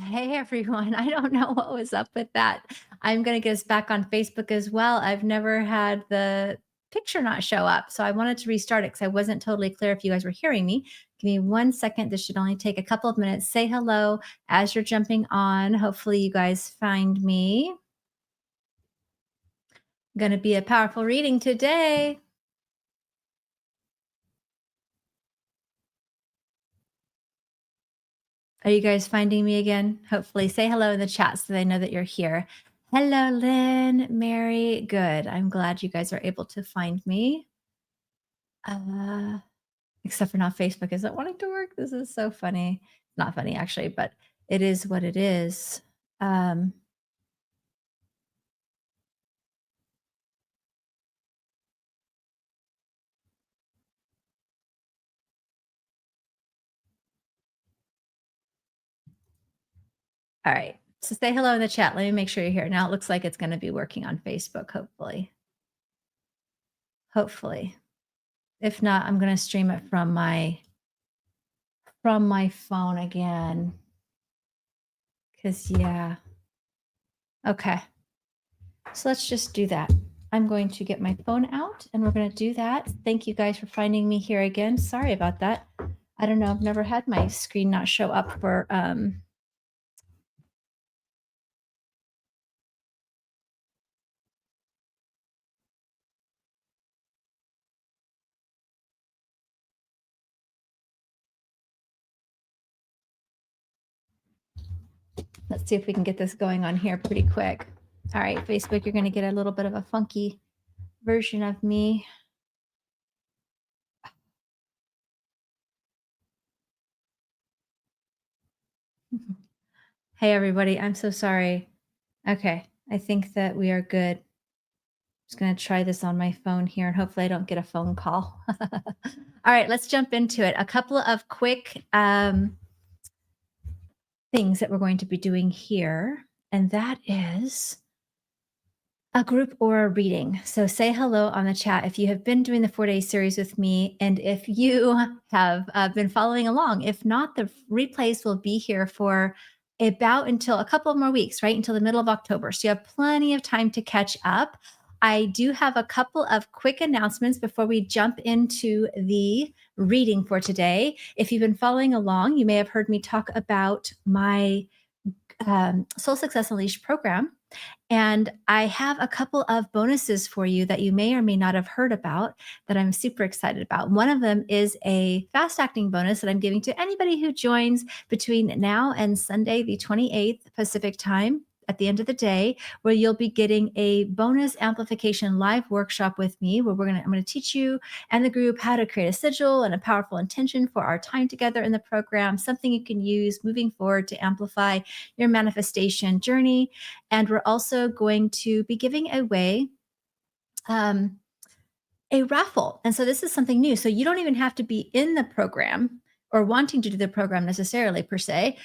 Hey everyone. I don't know what was up with that. I'm going to get us back on Facebook as well. I've never had the picture not show up. So I wanted to restart it because I wasn't totally clear if you guys were hearing me. Give me 1 second. This should only take a couple of minutes. Say hello as you're jumping on. Hopefully, you guys find me. Going to be a powerful reading today. Are you guys finding me again? Hopefully, say hello in the chat so they know that you're here. Hello, Lynn, Mary. Good. I'm glad you guys are able to find me. Uh, except for now, Facebook isn't wanting to work. This is so funny. Not funny, actually, but it is what it is. Um, all right. So say hello in the chat. Let me make sure you're here. Now it looks like it's going to be working on Facebook, hopefully. Hopefully. If not, I'm going to stream it from my phone again. Cause yeah. Okay. So let's just do that. I'm going to get my phone out and we're going to do that. Thank you guys for finding me here again. Sorry about that. I don't know. I've never had my screen not show up for let's see if we can get this going on here pretty quick. All right, Facebook, you're going to get a little bit of a funky version of me. Hey, everybody. I'm so sorry. Okay. I think that we are good. Just going to try this on my phone here and hopefully I don't get a phone call. All right, let's jump into it. A couple of quick things that we're going to be doing here, and that is a group or a reading. So say hello on the chat if you have been doing the 4-day series with me and if you have been following along. If not, the replays will be here for about until a couple more weeks, right? Until the middle of October. So you have plenty of time to catch up. I do have a couple of quick announcements before we jump into the reading for today. If you've been following along, you may have heard me talk about my Soul Success Unleashed program. And I have a couple of bonuses for you that you may or may not have heard about that I'm super excited about. One of them is a fast acting bonus that I'm giving to anybody who joins between now and Sunday, the 28th Pacific time at the end of the day, where you'll be getting a bonus amplification live workshop with me where I'm going to teach you and the group how to create a sigil and a powerful intention for our time together in the program, something you can use moving forward to amplify your manifestation journey. And we're also going to be giving away a raffle. And so this is something new. So you don't even have to be in the program or wanting to do the program necessarily per se.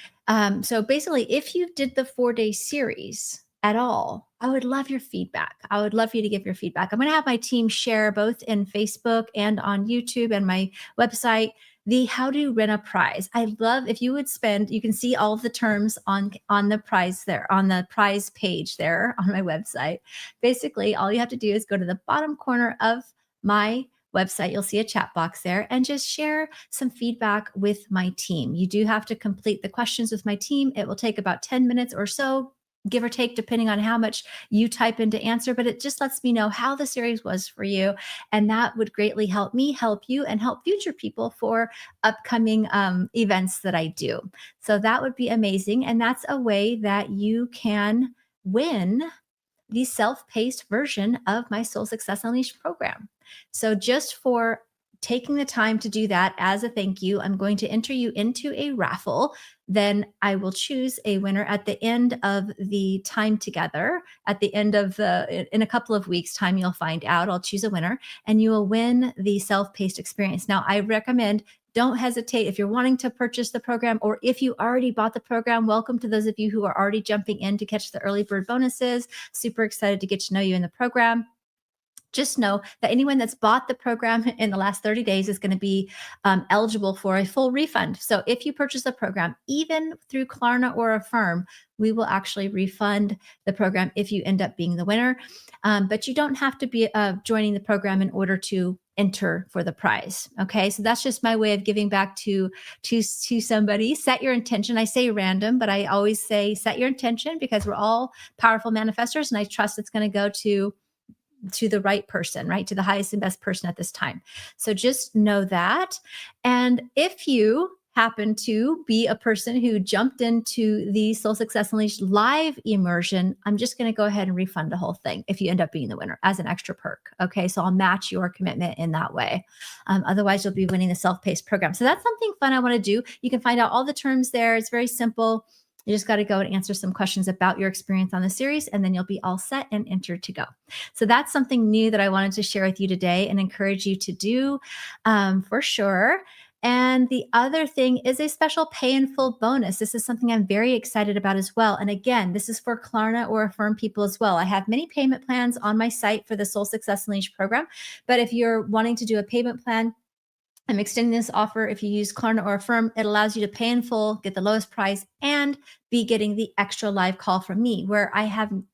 So basically, if you did the 4-day series at all, I would love your feedback. I would love for you to give your feedback. I'm going to have my team share both in Facebook and on YouTube and my website the how to win a prize. I love if you would spend, you can see all of the terms on the prize there, on the prize page there on my website. Basically, all you have to do is go to the bottom corner of my website. You'll see a chat box there and just share some feedback with my team. You do have to complete the questions with my team. It will take about 10 minutes or so, give or take, depending on how much you type in to answer, but it just lets me know how the series was for you. And that would greatly help me, help you, and help future people for upcoming events that I do. So that would be amazing. And that's a way that you can win the self-paced version of my Soul Success Unleashed program. So just for taking the time to do that as a thank you, I'm going to enter you into a raffle. Then I will choose a winner at the end of the time together. At the end of in a couple of weeks' time, you'll find out. I'll choose a winner and you will win the self-paced experience. Now, I recommend don't hesitate if you're wanting to purchase the program or if you already bought the program. Welcome to those of you who are already jumping in to catch the early bird bonuses. Super excited to get to know you in the program. just know that anyone that's bought the program in the last 30 days is going to be eligible for a full refund. So if you purchase the program, even through Klarna or Affirm, we will actually refund the program if you end up being the winner. But you don't have to be joining the program in order to enter for the prize. Okay, so that's just my way of giving back to somebody. Set your intention. I say random, but I always say set your intention, because we're all powerful manifestors, and I trust it's going to go to the right person, right? To the highest and best person at this time. So just know that. And if you happen to be a person who jumped into the Soul Success Unleashed live immersion, I'm just going to go ahead and refund the whole thing if you end up being the winner as an extra perk. Okay. So I'll match your commitment in that way. Otherwise, you'll be winning the self-paced program. So that's something fun I want to do. You can find out all the terms there. It's very simple. You just got to go and answer some questions about your experience on the series, and then you'll be all set and entered to go. So that's something new that I wanted to share with you today and encourage you to do for sure. And the other thing is a special pay in full bonus. This is something I'm very excited about as well. And again, this is for Klarna or Affirm people as well. I have many payment plans on my site for the Soul Success Unleashed program. But if you're wanting to do a payment plan, I'm extending this offer. If you use Klarna or Affirm, it allows you to pay in full, get the lowest price, and be getting the extra live call from me, where I'm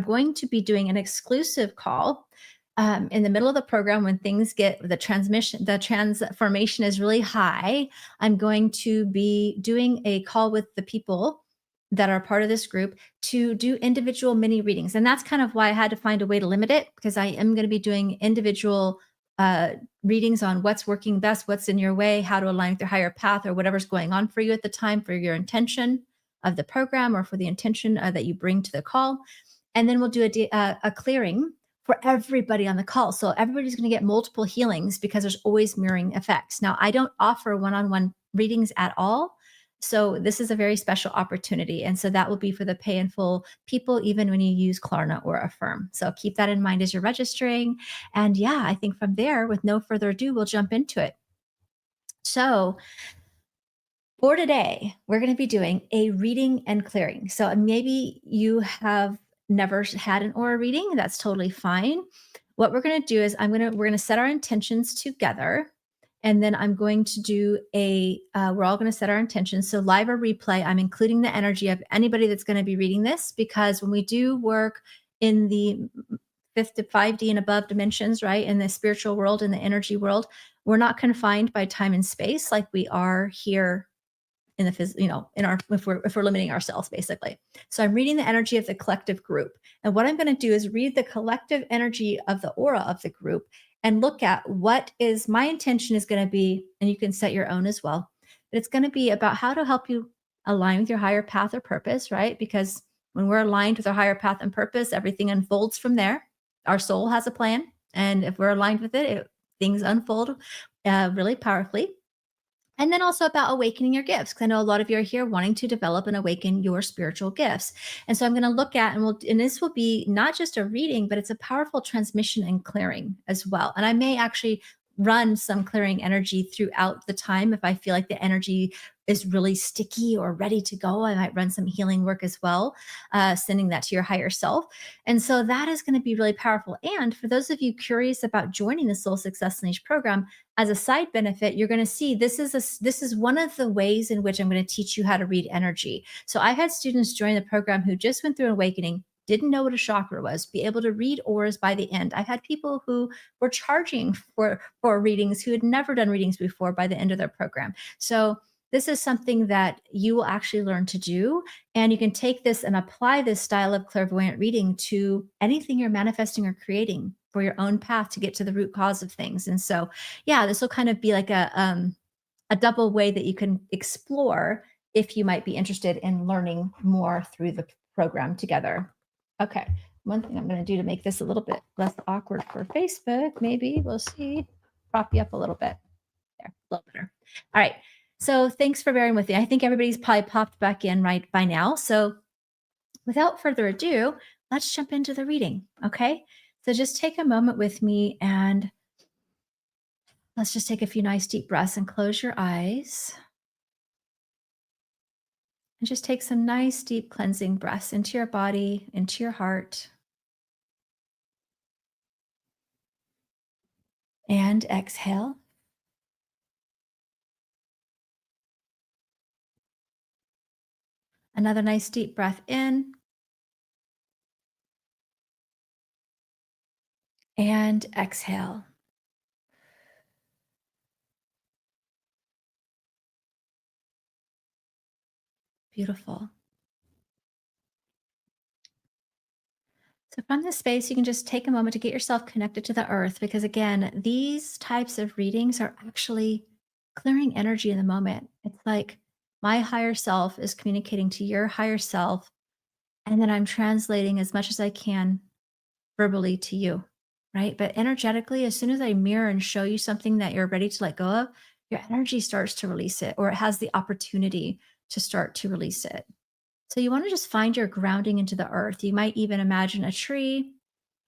going to be doing an exclusive call in the middle of the program when things get the transformation is really high. I'm going to be doing a call with the people that are part of this group to do individual mini readings. And that's kind of why I had to find a way to limit it, because I am going to be doing individual readings on what's working best, what's in your way, how to align with your higher path, or whatever's going on for you at the time, for your intention of the program, or for the intention that you bring to the call. And then we'll do a clearing for everybody on the call. So everybody's going to get multiple healings, because there's always mirroring effects. Now, I don't offer one-on-one readings at all. So this is a very special opportunity. And so that will be for the pay in full people, even when you use Klarna or Affirm. So keep that in mind as you're registering. And yeah, I think from there, with no further ado, we'll jump into it. So for today, we're going to be doing a reading and clearing. So maybe you have never had an aura reading. That's totally fine. What we're going to do is we're going to set our intentions together. And then I'm going to do we're all going to set our intentions. So live or replay, I'm including the energy of anybody that's going to be reading this, because when we do work in the fifth to 5D and above dimensions, right, in the spiritual world, in the energy world, we're not confined by time and space like we are here in the if we're limiting ourselves, basically. So I'm reading the energy of the collective group. And what I'm going to do is read the collective energy of the aura of the group and look at what is my intention is going to be, and you can set your own as well. But it's going to be about how to help you align with your higher path or purpose, right? Because when we're aligned with our higher path and purpose, everything unfolds from there. Our soul has a plan. And if we're aligned with it, things unfold really powerfully. And then also about awakening your gifts, because I know a lot of you are here wanting to develop and awaken your spiritual gifts. And so I'm going to look at, and this will be not just a reading, but it's a powerful transmission and clearing as well. And I may actually run some clearing energy throughout the time. If I feel like the energy is really sticky or ready to go, I might run some healing work as well, sending that to your higher self. And so that is going to be really powerful. And for those of you curious about joining the Soul Success Unleashed program, as a side benefit, you're going to see this is one of the ways in which I'm going to teach you how to read energy. So I've had students join the program who just went through an awakening, didn't know what a chakra was, be able to read auras by the end. I've had people who were charging for readings who had never done readings before by the end of their program. So this is something that you will actually learn to do. And you can take this and apply this style of clairvoyant reading to anything you're manifesting or creating for your own path to get to the root cause of things. And so, yeah, this will kind of be like a double way that you can explore if you might be interested in learning more through the program together. Okay. One thing I'm going to do to make this a little bit less awkward for Facebook, maybe we'll see, prop you up a little bit there, a little better. All right. So thanks for bearing with me. I think everybody's probably popped back in right by now. So without further ado, let's jump into the reading. Okay. So just take a moment with me and let's just take a few nice deep breaths and close your eyes. And just take some nice deep cleansing breaths into your body, into your heart. And exhale. Another nice deep breath in and exhale. Beautiful. So, from this space, you can just take a moment to get yourself connected to the earth because, again, these types of readings are actually clearing energy in the moment. It's like my higher self is communicating to your higher self, and then I'm translating as much as I can verbally to you, right? But energetically, as soon as I mirror and show you something that you're ready to let go of, your energy starts to release it, or it has the opportunity to start to release it. So you want to just find your grounding into the earth. You might even imagine a tree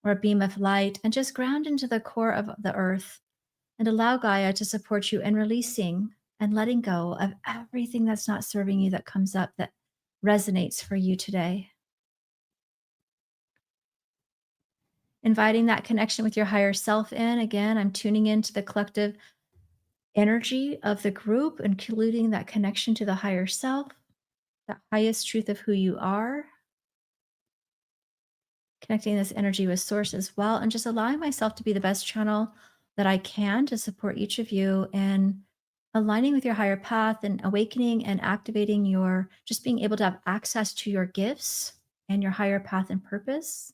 or a beam of light and just ground into the core of the earth and allow Gaia to support you in releasing and letting go of everything that's not serving you that comes up that resonates for you today. Inviting that connection with your higher self in. Again, I'm tuning into the collective energy of the group, including that connection to the higher self, the highest truth of who you are, connecting this energy with source as well, and just allowing myself to be the best channel that I can to support each of you and aligning with your higher path and awakening and activating your just being able to have access to your gifts and your higher path and purpose.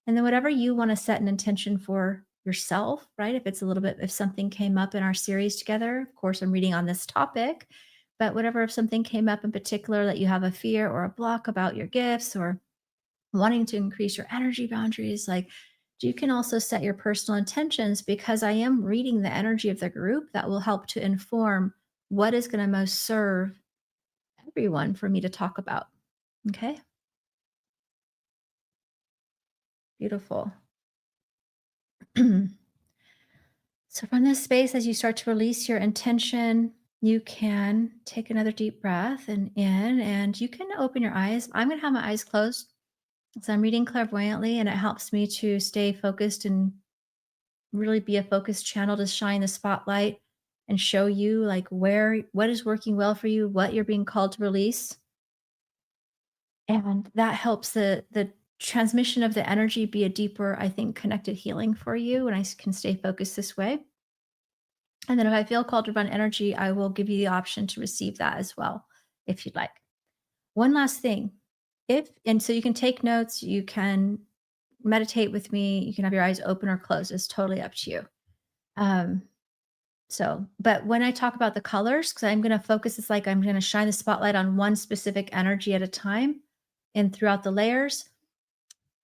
And then whatever you want to set an intention for yourself, right? If it's a little bit, if something came up in our series together, of course, I'm reading on this topic, but whatever, if something came up in particular that you have a fear or a block about your gifts or wanting to increase your energy boundaries, like you can also set your personal intentions because I am reading the energy of the group that will help to inform what is going to most serve everyone for me to talk about. Okay, beautiful. So, from this space, as you start to release your intention, you can take another deep breath and in, and you can open your eyes. I'm going to have my eyes closed. So, I'm reading clairvoyantly, and it helps me to stay focused and really be a focused channel to shine the spotlight and show you like where what is working well for you, what you're being called to release. And that helps the transmission of the energy be a deeper, I think, connected healing for you. And can stay focused this way. And then if I feel called to run energy, I will give you the option to receive that as well, if you'd like. One last thing. If and so you can take notes, you can meditate with me, you can have your eyes open or closed. It's totally up to you. Um, but when I talk about the colors, because I'm going to focus, it's like I'm going to shine the spotlight on one specific energy at a time and throughout the layers.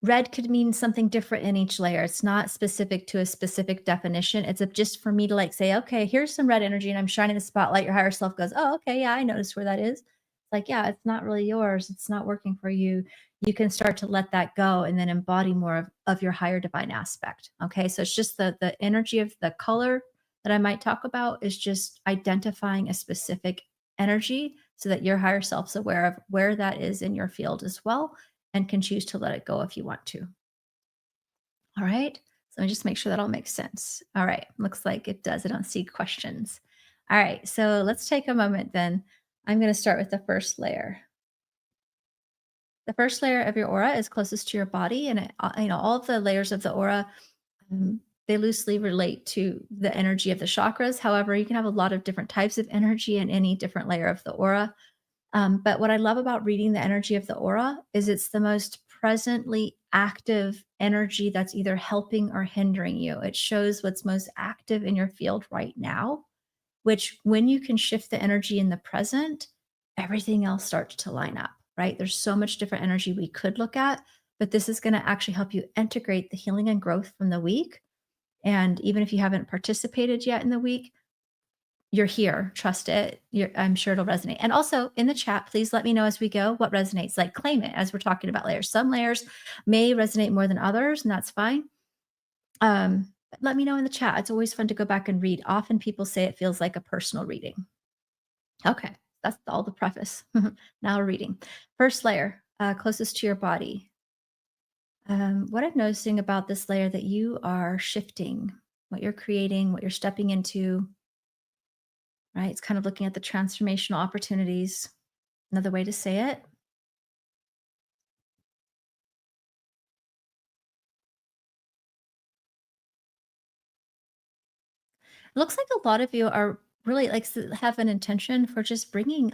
Red could mean something different in each layer. It's not specific to a specific definition. It's just for me to like say, okay, here's some red energy and I'm shining the spotlight. Your higher self goes, oh, okay, yeah, I noticed where that is. It's like, yeah, it's not really yours. It's not working for you. You can start to let that go and then embody more of your higher divine aspect. Okay. So it's just the energy of the color that I might talk about is just identifying a specific energy so that your higher self's aware of where that is in your field as well and can choose to let it go if you want to. All right. So let me just make sure that all makes sense. All right. Looks like it does. I don't see questions. All right. So let's take a moment then. I'm going to start with the first layer. The first layer of your aura is closest to your body, and all of the layers of the aura they loosely relate to the energy of the chakras. However, you can have a lot of different types of energy in any different layer of the aura. But what I love about reading the energy of the aura is it's the most presently active energy that's either helping or hindering you. It shows what's most active in your field right now, which when you can shift the energy in the present, everything else starts to line up, right? There's so much different energy we could look at, but this is going to actually help you integrate the healing and growth from the week. And even if you haven't participated yet in the week, you're here, trust it. I'm sure it'll resonate. And also in the chat, please let me know as we go what resonates. Like claim it as we're talking about layers. Some layers may resonate more than others, and that's fine. But let me know in the chat. It's always fun to go back and read. Often people say it feels like a personal reading. Okay, that's all the preface. Now we're reading. First layer, closest to your body. What I'm noticing about this layer that you are shifting. what you're creating, what you're stepping into, right? It's kind of looking at the transformational opportunities. Another way to say it. It looks like a lot of you are really like have an intention for just bringing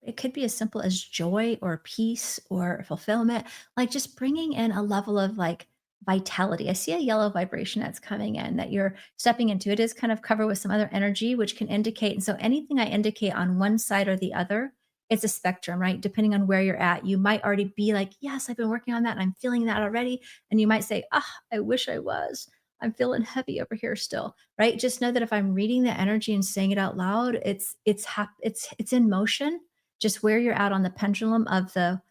it could be as simple as joy or peace or fulfillment, like just bringing in a level of like vitality. I see a yellow vibration that's coming in that you're stepping into. It is kind of covered with some other energy, which can indicate. And so anything I indicate on one side or the other, it's a spectrum, right? Depending on where you're at, you might already be like, yes, I've been working on that and I'm feeling that already. And you might say, ah, I wish I was. I'm feeling heavy over here still, right? Just know that if I'm reading the energy and saying it out loud, it's in motion. Just where you're at on the pendulum of the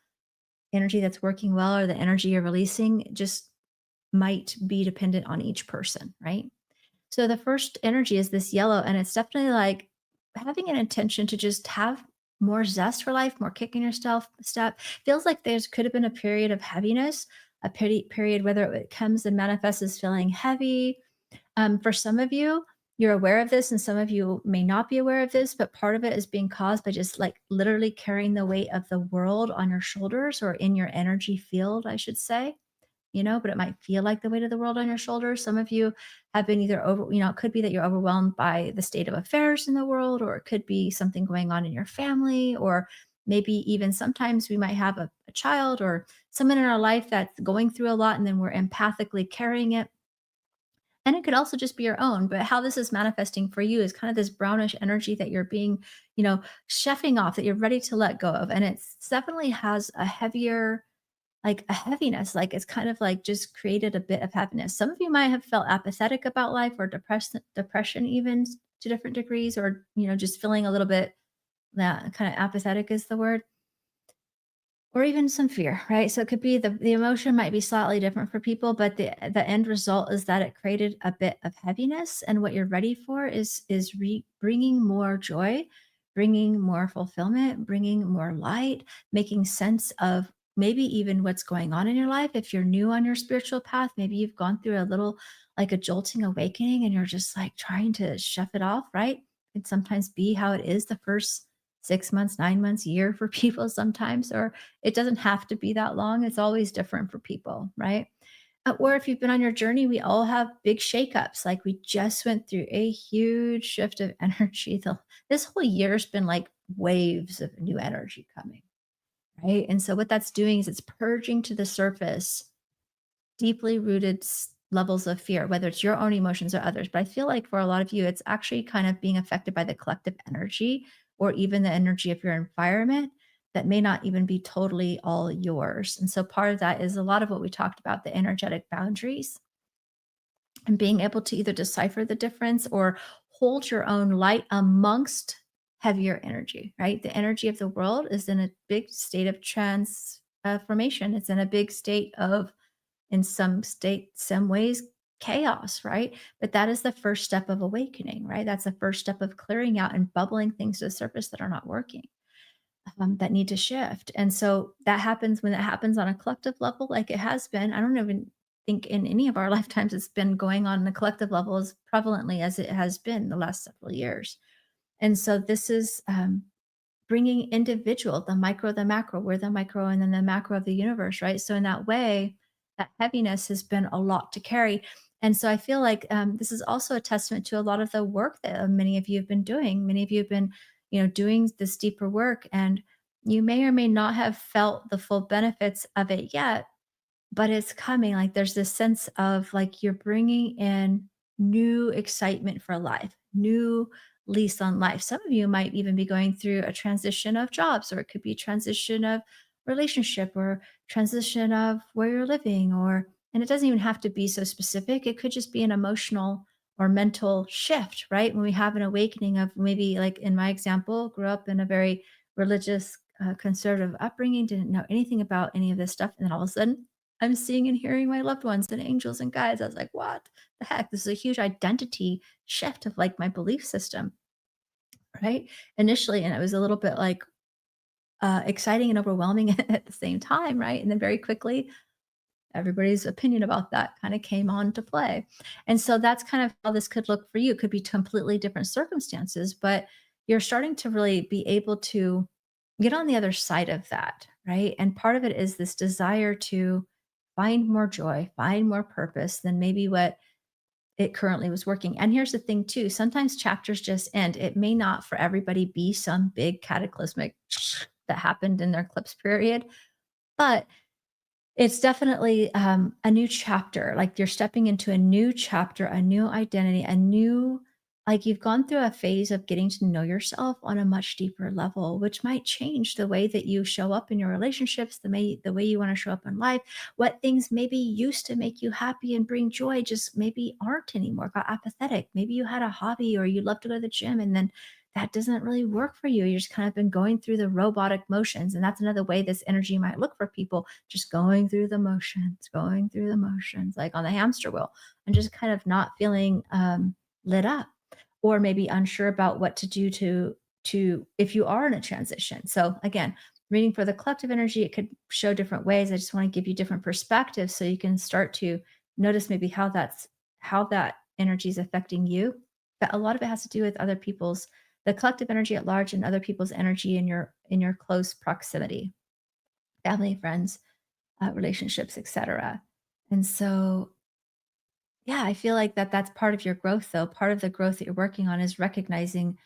energy that's working well or the energy you're releasing just might be dependent on each person, right? So the first energy is this yellow, and it's definitely like having an intention to just have more zest for life, more kick in your step. Feels like there's could have been a period of heaviness, a period whether it comes and manifests as feeling heavy. For some of you, you're aware of this, and some of you may not be aware of this, but part of it is being caused by just like literally carrying the weight of the world on your shoulders or in your energy field, I should say, but it might feel like the weight of the world on your shoulders. Some of you have been either it could be that you're overwhelmed by the state of affairs in the world, or it could be something going on in your family, or maybe even sometimes we might have a child or someone in our life that's going through a lot, and then we're empathically carrying it. And it could also just be your own, but how this is manifesting for you is kind of this brownish energy that you're being, chefing off, that you're ready to let go of. And it definitely has a heavier, like a heaviness, like it's kind of like just created a bit of heaviness. Some of you might have felt apathetic about life or depression even to different degrees, or, just feeling a little bit that kind of apathetic is the word, or even some fear, right? So it could be the emotion might be slightly different for people, but the end result is that it created a bit of heaviness, and what you're ready for is bringing more joy, bringing more fulfillment, bringing more light, making sense of maybe even what's going on in your life. If you're new on your spiritual path, maybe you've gone through a little like a jolting awakening and you're just like trying to shove it off, right? It sometimes be how it is the first 6 months, 9 months, year for people sometimes, or it doesn't have to be that long. It's always different for people, right? Or if you've been on your journey, we all have big shakeups. Like we just went through a huge shift of energy. This whole year's been like waves of new energy coming, right? And so what that's doing is it's purging to the surface deeply rooted levels of fear, whether it's your own emotions or others. But I feel like for a lot of you, it's actually kind of being affected by the collective energy or even the energy of your environment that may not even be totally all yours. And so part of that is a lot of what we talked about, the energetic boundaries and being able to either decipher the difference or hold your own light amongst heavier energy, right? The energy of the world is in a big state of transformation. It's in a big state of, in some ways, chaos, right? But that is the first step of awakening, right? That's the first step of clearing out and bubbling things to the surface that are not working, that need to shift. And so that happens when it happens on a collective level, like it has been. I don't even think in any of our lifetimes it's been going on a collective level as prevalently as it has been the last several years. And so this is bringing individual, the micro, the macro, we're the micro and then the macro of the universe, right? So in that way, that heaviness has been a lot to carry. And so I feel like this is also a testament to a lot of the work that many of you have been doing. Many of you have been, doing this deeper work, and you may or may not have felt the full benefits of it yet, but it's coming. Like there's this sense of like you're bringing in new excitement for life, new lease on life. Some of you might even be going through a transition of jobs, or it could be a transition of relationship, or transition of where you're living, or, and it doesn't even have to be so specific. It could just be an emotional or mental shift, right? When we have an awakening of maybe, like in my example, grew up in a very religious, conservative upbringing, didn't know anything about any of this stuff. And then all of a sudden, I'm seeing and hearing my loved ones and angels and guides. I was like, what the heck? This is a huge identity shift of like my belief system, right? Initially, and it was a little bit like exciting and overwhelming at the same time, right? And then very quickly, everybody's opinion about that kind of came on to play. And so that's kind of how this could look for you. It could be completely different circumstances, but you're starting to really be able to get on the other side of that, right? And part of it is this desire to find more joy, find more purpose than maybe what it currently was working. And here's the thing too, sometimes chapters just end. It may not for everybody be some big cataclysmic that happened in their eclipse period, but it's definitely, a new chapter, like, you're stepping into a new chapter, a new identity, a new like, you've gone through a phase of getting to know yourself on a much deeper level, which might change the way that you show up in your relationships, the way you wanna show up in life, what things maybe used to make you happy and bring joy just maybe aren't anymore, got apathetic. Maybe you had a hobby or you love to go to the gym, and then that doesn't really work for you. You're just kind of been going through the robotic motions, and that's another way this energy might look for people, just going through the motions, like on the hamster wheel, and just kind of not feeling lit up, or maybe unsure about what to do to if you are in a transition. So again, reading for the collective energy, it could show different ways. I just want to give you different perspectives so you can start to notice maybe how that energy is affecting you. But a lot of it has to do with other people's the collective energy at large and other people's energy in your close proximity, family, friends, relationships, etc. And so, yeah, I feel like that's part of your growth, though. Part of the growth that you're working on is recognizing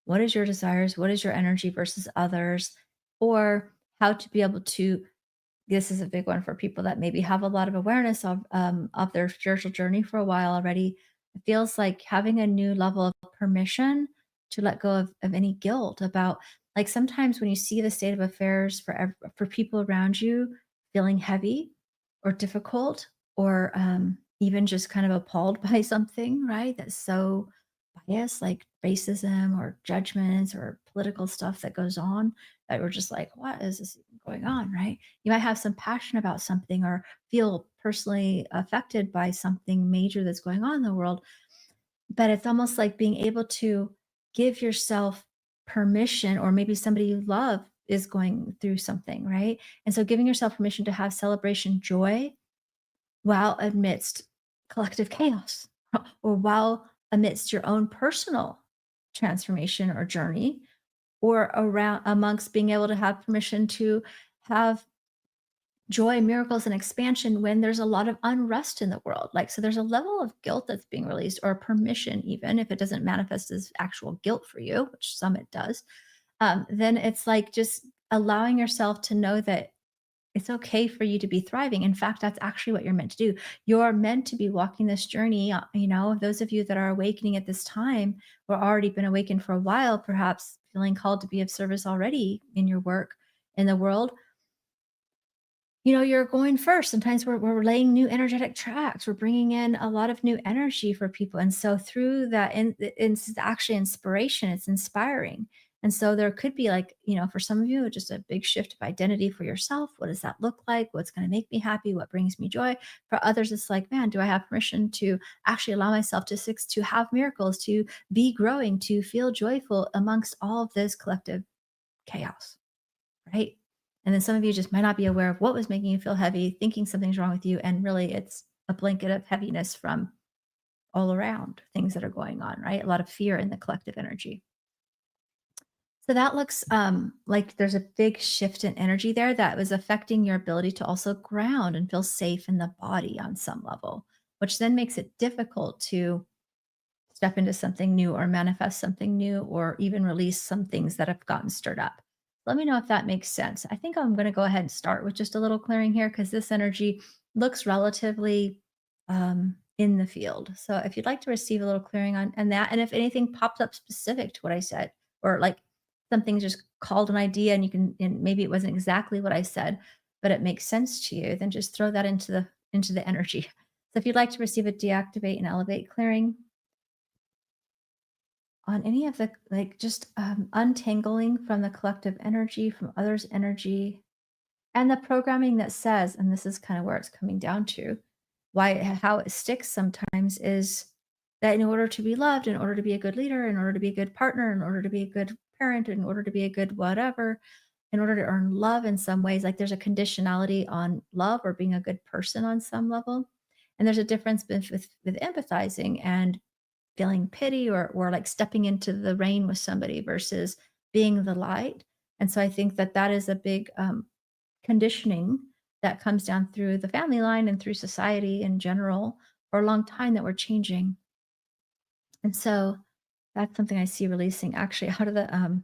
what is your desires, what is your energy versus others, or how to be able to this is a big one for people that maybe have a lot of awareness of their spiritual journey for a while already. It feels like having a new level of permission to let go of any guilt about like sometimes when you see the state of affairs for people around you feeling heavy or difficult or even just kind of appalled by something, right? That's so biased, like racism or judgments or political stuff that goes on that we're just like, what is this even going on, right? You might have some passion about something or feel personally affected by something major that's going on in the world, but it's almost like being able to give yourself permission, or maybe somebody you love is going through something, right? And so giving yourself permission to have celebration joy while amidst collective chaos or while amidst your own personal transformation or journey or around amongst being able to have permission to have joy, miracles, and expansion when there's a lot of unrest in the world. Like, so there's a level of guilt that's being released, or permission, even if it doesn't manifest as actual guilt for you, which some it does. Then it's like just allowing yourself to know that it's okay for you to be thriving. In fact, that's actually what you're meant to do. You're meant to be walking this journey. Those of you that are awakening at this time or already been awakened for a while, perhaps feeling called to be of service already in your work in the world, you're going first. Sometimes we're laying new energetic tracks. We're bringing in a lot of new energy for people. And so through that, and it's actually inspiration, it's inspiring. And so there could be like, for some of you, just a big shift of identity for yourself. What does that look like? What's going to make me happy? What brings me joy? For others, it's like, man, do I have permission to actually allow myself to have miracles, to be growing, to feel joyful amongst all of this collective chaos? Right? And then some of you just might not be aware of what was making you feel heavy, thinking something's wrong with you, and really it's a blanket of heaviness from all around things that are going on, right? A lot of fear in the collective energy. So that looks like there's a big shift in energy there that was affecting your ability to also ground and feel safe in the body on some level, which then makes it difficult to step into something new or manifest something new or even release some things that have gotten stirred up. Let me know if that makes sense. I think I'm going to go ahead and start with just a little clearing here because this energy looks relatively in the field. So if you'd like to receive a little clearing on that, and if anything pops up specific to what I said, or like something just called an idea and maybe it wasn't exactly what I said, but it makes sense to you, then just throw that into the energy. So if you'd like to receive a deactivate and elevate clearing, on any of the like just untangling from the collective energy from others energy and the programming that says, and this is kind of where it's coming down to why how it sticks sometimes is that in order to be loved, in order to be a good leader, in order to be a good partner, in order to be a good parent, in order to be a good whatever, in order to earn love in some ways, like there's a conditionality on love or being a good person on some level. And there's a difference with empathizing and feeling pity or like stepping into the rain with somebody versus being the light. And so I think that that is a big conditioning that comes down through the family line and through society in general for a long time that we're changing. And so that's something I see releasing actually out of the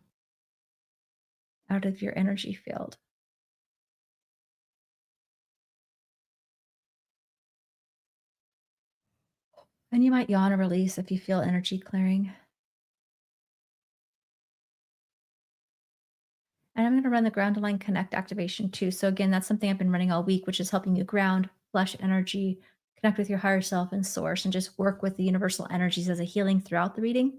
out of your energy field. And you might yawn or release if you feel energy clearing. And I'm going to run the ground line connect activation too. So again, that's something I've been running all week, which is helping you ground, flush energy, connect with your higher self and source, and just work with the universal energies as a healing throughout the reading.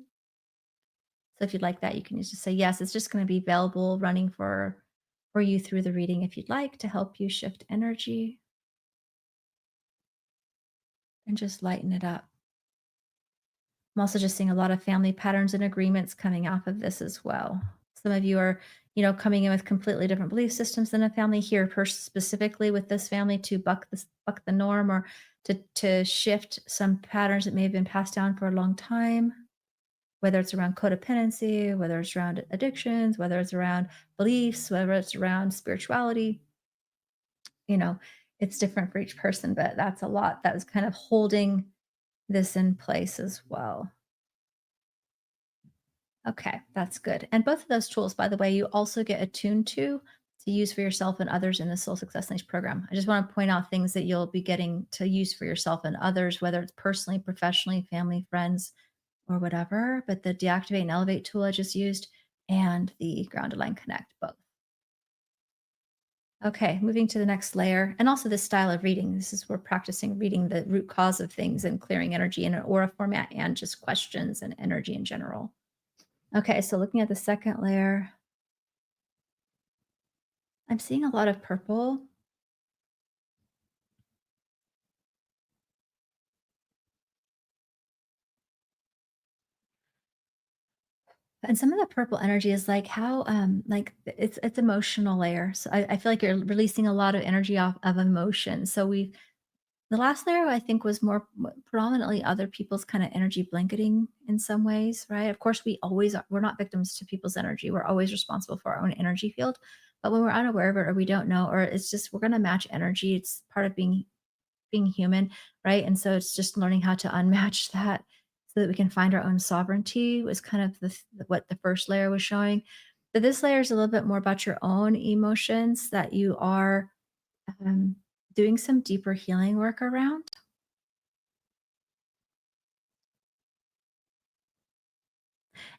So if you'd like that, you can just say yes. It's just going to be available, running for you through the reading if you'd like to help you shift energy and just lighten it up. I'm also just seeing a lot of family patterns and agreements coming off of this as well. Some of you are, coming in with completely different belief systems than a family here, specifically with this family to buck the norm or to shift some patterns that may have been passed down for a long time, whether it's around codependency, whether it's around addictions, whether it's around beliefs, whether it's around spirituality. You know, it's different for each person, but that's a lot that was kind of holding this in place as well. Okay, that's good. And both of those tools, by the way, you also get attuned to use for yourself and others in the Soul Success Niche program. I just want to point out things that you'll be getting to use for yourself and others, whether it's personally, professionally, family, friends, or whatever. But the deactivate and elevate tool I just used and the grounded line connect both. Okay, moving to the next layer. And also this style of reading. This is we're practicing reading the root cause of things and clearing energy in an aura format and just questions and energy in general. Okay, so looking at the second layer, I'm seeing a lot of purple, and some of the purple energy is like how like it's emotional layer. So I feel like you're releasing a lot of energy off of emotion. So we the last layer I think was more predominantly other people's kind of energy blanketing in some ways, right? Of course, we're not victims to people's energy. We're always responsible for our own energy field. But when we're unaware of it or we don't know, or it's just we're gonna match energy. It's part of being human, right? And so it's just learning how to unmatch that so that we can find our own sovereignty was kind of what the first layer was showing. But this layer is a little bit more about your own emotions that you are um, doing some deeper healing work around.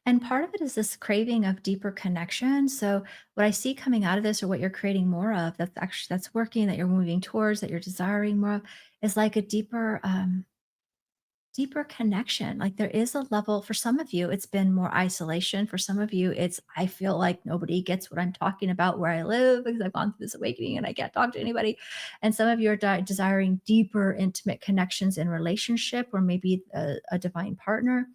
And part of it is this craving of deeper connection. So what I see coming out of this or what you're creating more of that's working, that you're moving towards, that you're desiring more of is like a deeper connection. Like there is a level for some of you, it's been more isolation. For some of you, it's I feel like nobody gets what I'm talking about where I live because I've gone through this awakening and I can't talk to anybody. And some of you are desiring deeper, intimate connections in relationship or maybe a divine partner.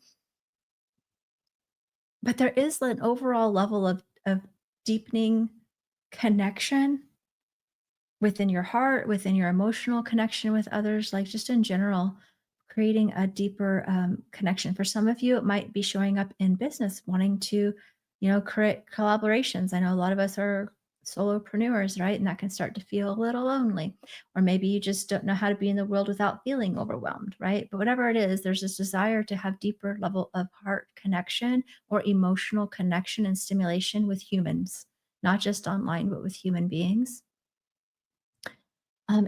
But there is an overall level of deepening connection within your heart, within your emotional connection with others, like just in general, creating a deeper connection. For some of you, it might be showing up in business, wanting to, create collaborations. I know a lot of us are solopreneurs, right? And that can start to feel a little lonely. Or maybe you just don't know how to be in the world without feeling overwhelmed, right? But whatever it is, there's this desire to have deeper level of heart connection or emotional connection and stimulation with humans, not just online, but with human beings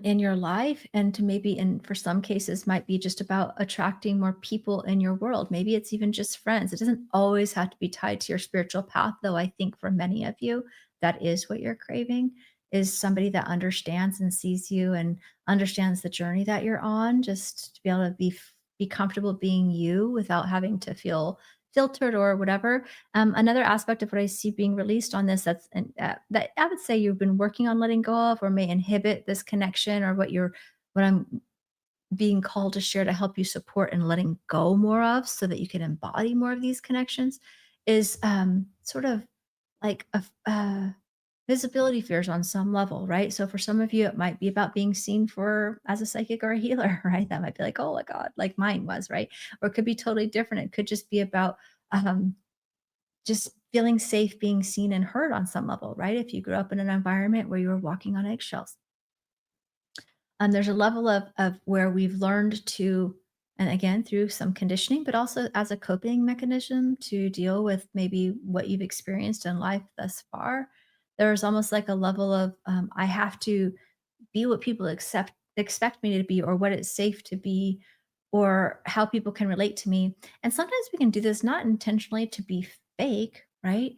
in your life and to maybe and for some cases might be just about attracting more people in your world. Maybe it's even just friends. It doesn't always have to be tied to your spiritual path, though I think for many of you that is what you're craving is somebody that understands and sees you and understands the journey that you're on, just to be able to be comfortable being you without having to feel filtered or whatever. Another aspect of what I see being released on this that I would say you've been working on letting go of, or may inhibit this connection, or what I'm being called to share to help you support and letting go more of, so that you can embody more of these connections, is sort of like visibility fears on some level, right? So for some of you, it might be about being seen for as a psychic or a healer, right? That might be like, oh my God, like mine was, right? Or it could be totally different. It could just be about um, just feeling safe being seen and heard on some level, right? If you grew up in an environment where you were walking on eggshells. There's a level of where we've learned to, and again through some conditioning, but also as a coping mechanism to deal with maybe what you've experienced in life thus far. There's almost like a level of I have to be what people expect me to be, or what it's safe to be, or how people can relate to me. And sometimes we can do this not intentionally to be fake, right?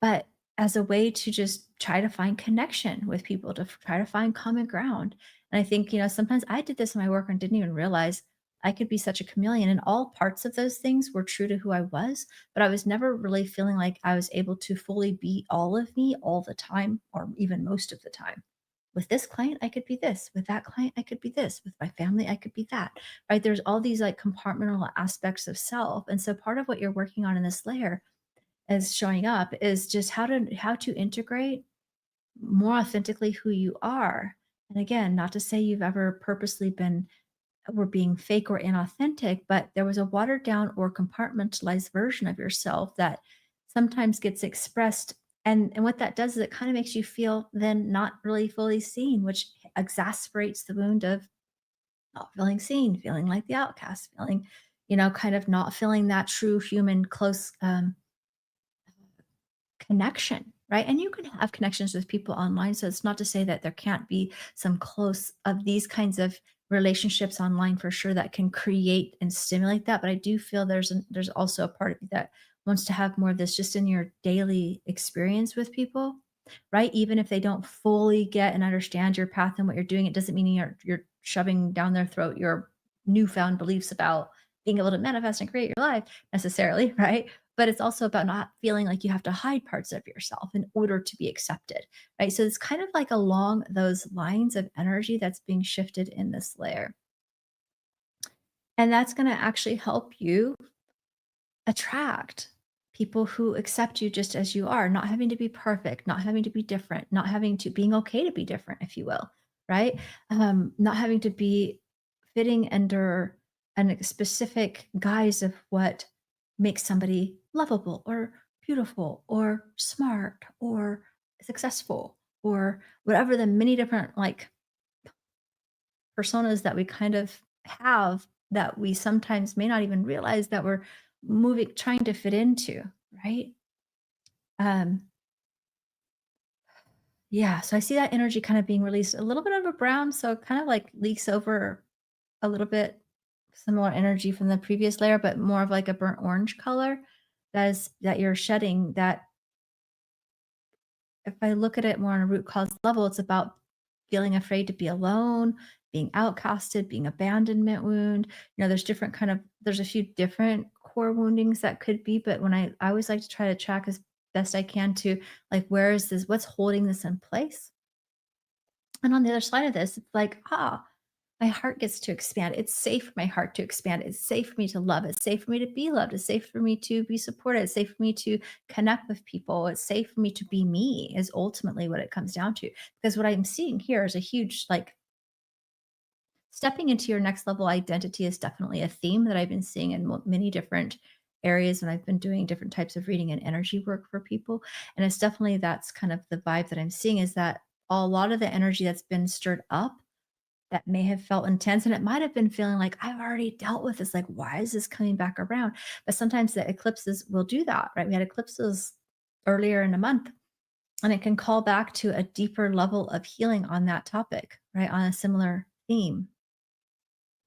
But as a way to just try to find connection with people, to try to find common ground. And I think, sometimes I did this in my work and didn't even realize I could be such a chameleon, and all parts of those things were true to who I was, but I was never really feeling like I was able to fully be all of me all the time, or even most of the time. With this client, I could be this. With that client, I could be this. With my family, I could be that. Right? There's all these like compartmental aspects of self. And so part of what you're working on in this layer is showing up is just how to integrate more authentically who you are. And again, not to say you've ever purposely been were being fake or inauthentic, but there was a watered down or compartmentalized version of yourself that sometimes gets expressed. And what that does is it kind of makes you feel then not really fully seen, which exacerbates the wound of not feeling seen, feeling like the outcast, feeling, kind of not feeling that true human close connection, right? And you can have connections with people online. So it's not to say that there can't be some close of these kinds of relationships online for sure that can create and stimulate that. But I do feel there's also a part of you that wants to have more of this just in your daily experience with people, right? Even if they don't fully get and understand your path and what you're doing, it doesn't mean you're shoving down their throat your newfound beliefs about being able to manifest and create your life necessarily, right? But it's also about not feeling like you have to hide parts of yourself in order to be accepted, right? So it's kind of like along those lines of energy that's being shifted in this layer. And that's going to actually help you attract people who accept you just as you are, not having to be perfect, not having to be different, not having to being okay to be different, if you will, right? Not having to be fitting under a specific guise of what makes somebody lovable or beautiful or smart or successful or whatever the many different like personas that we kind of have that we sometimes may not even realize that we're moving trying to fit into, right? Um, yeah, so I see that energy kind of being released a little bit of a brown, so it kind of like leaks over a little bit similar energy from the previous layer, but more of like a burnt orange color that you're shedding that if I look at it more on a root cause level, it's about feeling afraid to be alone, being outcasted, being abandonment wound. There's a few different core woundings that could be, but I always like to try to track as best I can to like where is this, what's holding this in place? And on the other side of this, it's like, my heart gets to expand. It's safe for my heart to expand. It's safe for me to love. It's safe for me to be loved. It's safe for me to be supported. It's safe for me to connect with people. It's safe for me to be me, is ultimately what it comes down to. Because what I'm seeing here is a huge, like, stepping into your next level identity is definitely a theme that I've been seeing in many different areas when I've been doing different types of reading and energy work for people. And it's definitely that's kind of the vibe that I'm seeing is that a lot of the energy that's been stirred up that may have felt intense, and it might have been feeling like, "I've already dealt with this, like, why is this coming back around?" But sometimes the eclipses will do that, right? We had eclipses earlier in the month, and it can call back to a deeper level of healing on that topic, right? On a similar theme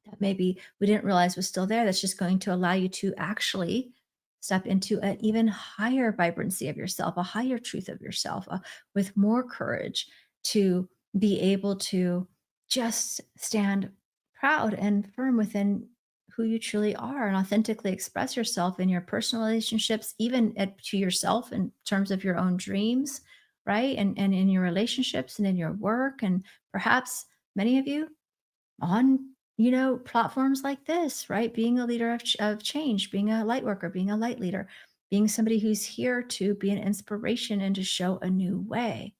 that maybe we didn't realize was still there. That's just going to allow you to actually step into an even higher vibrancy of yourself, a higher truth of yourself, with more courage to be able to just stand proud and firm within who you truly are and authentically express yourself in your personal relationships, even to yourself in terms of your own dreams, right? And in your relationships and in your work. And perhaps many of you on platforms like this, right? Being a leader of change, being a light worker, being a light leader, being somebody who's here to be an inspiration and to show a new way.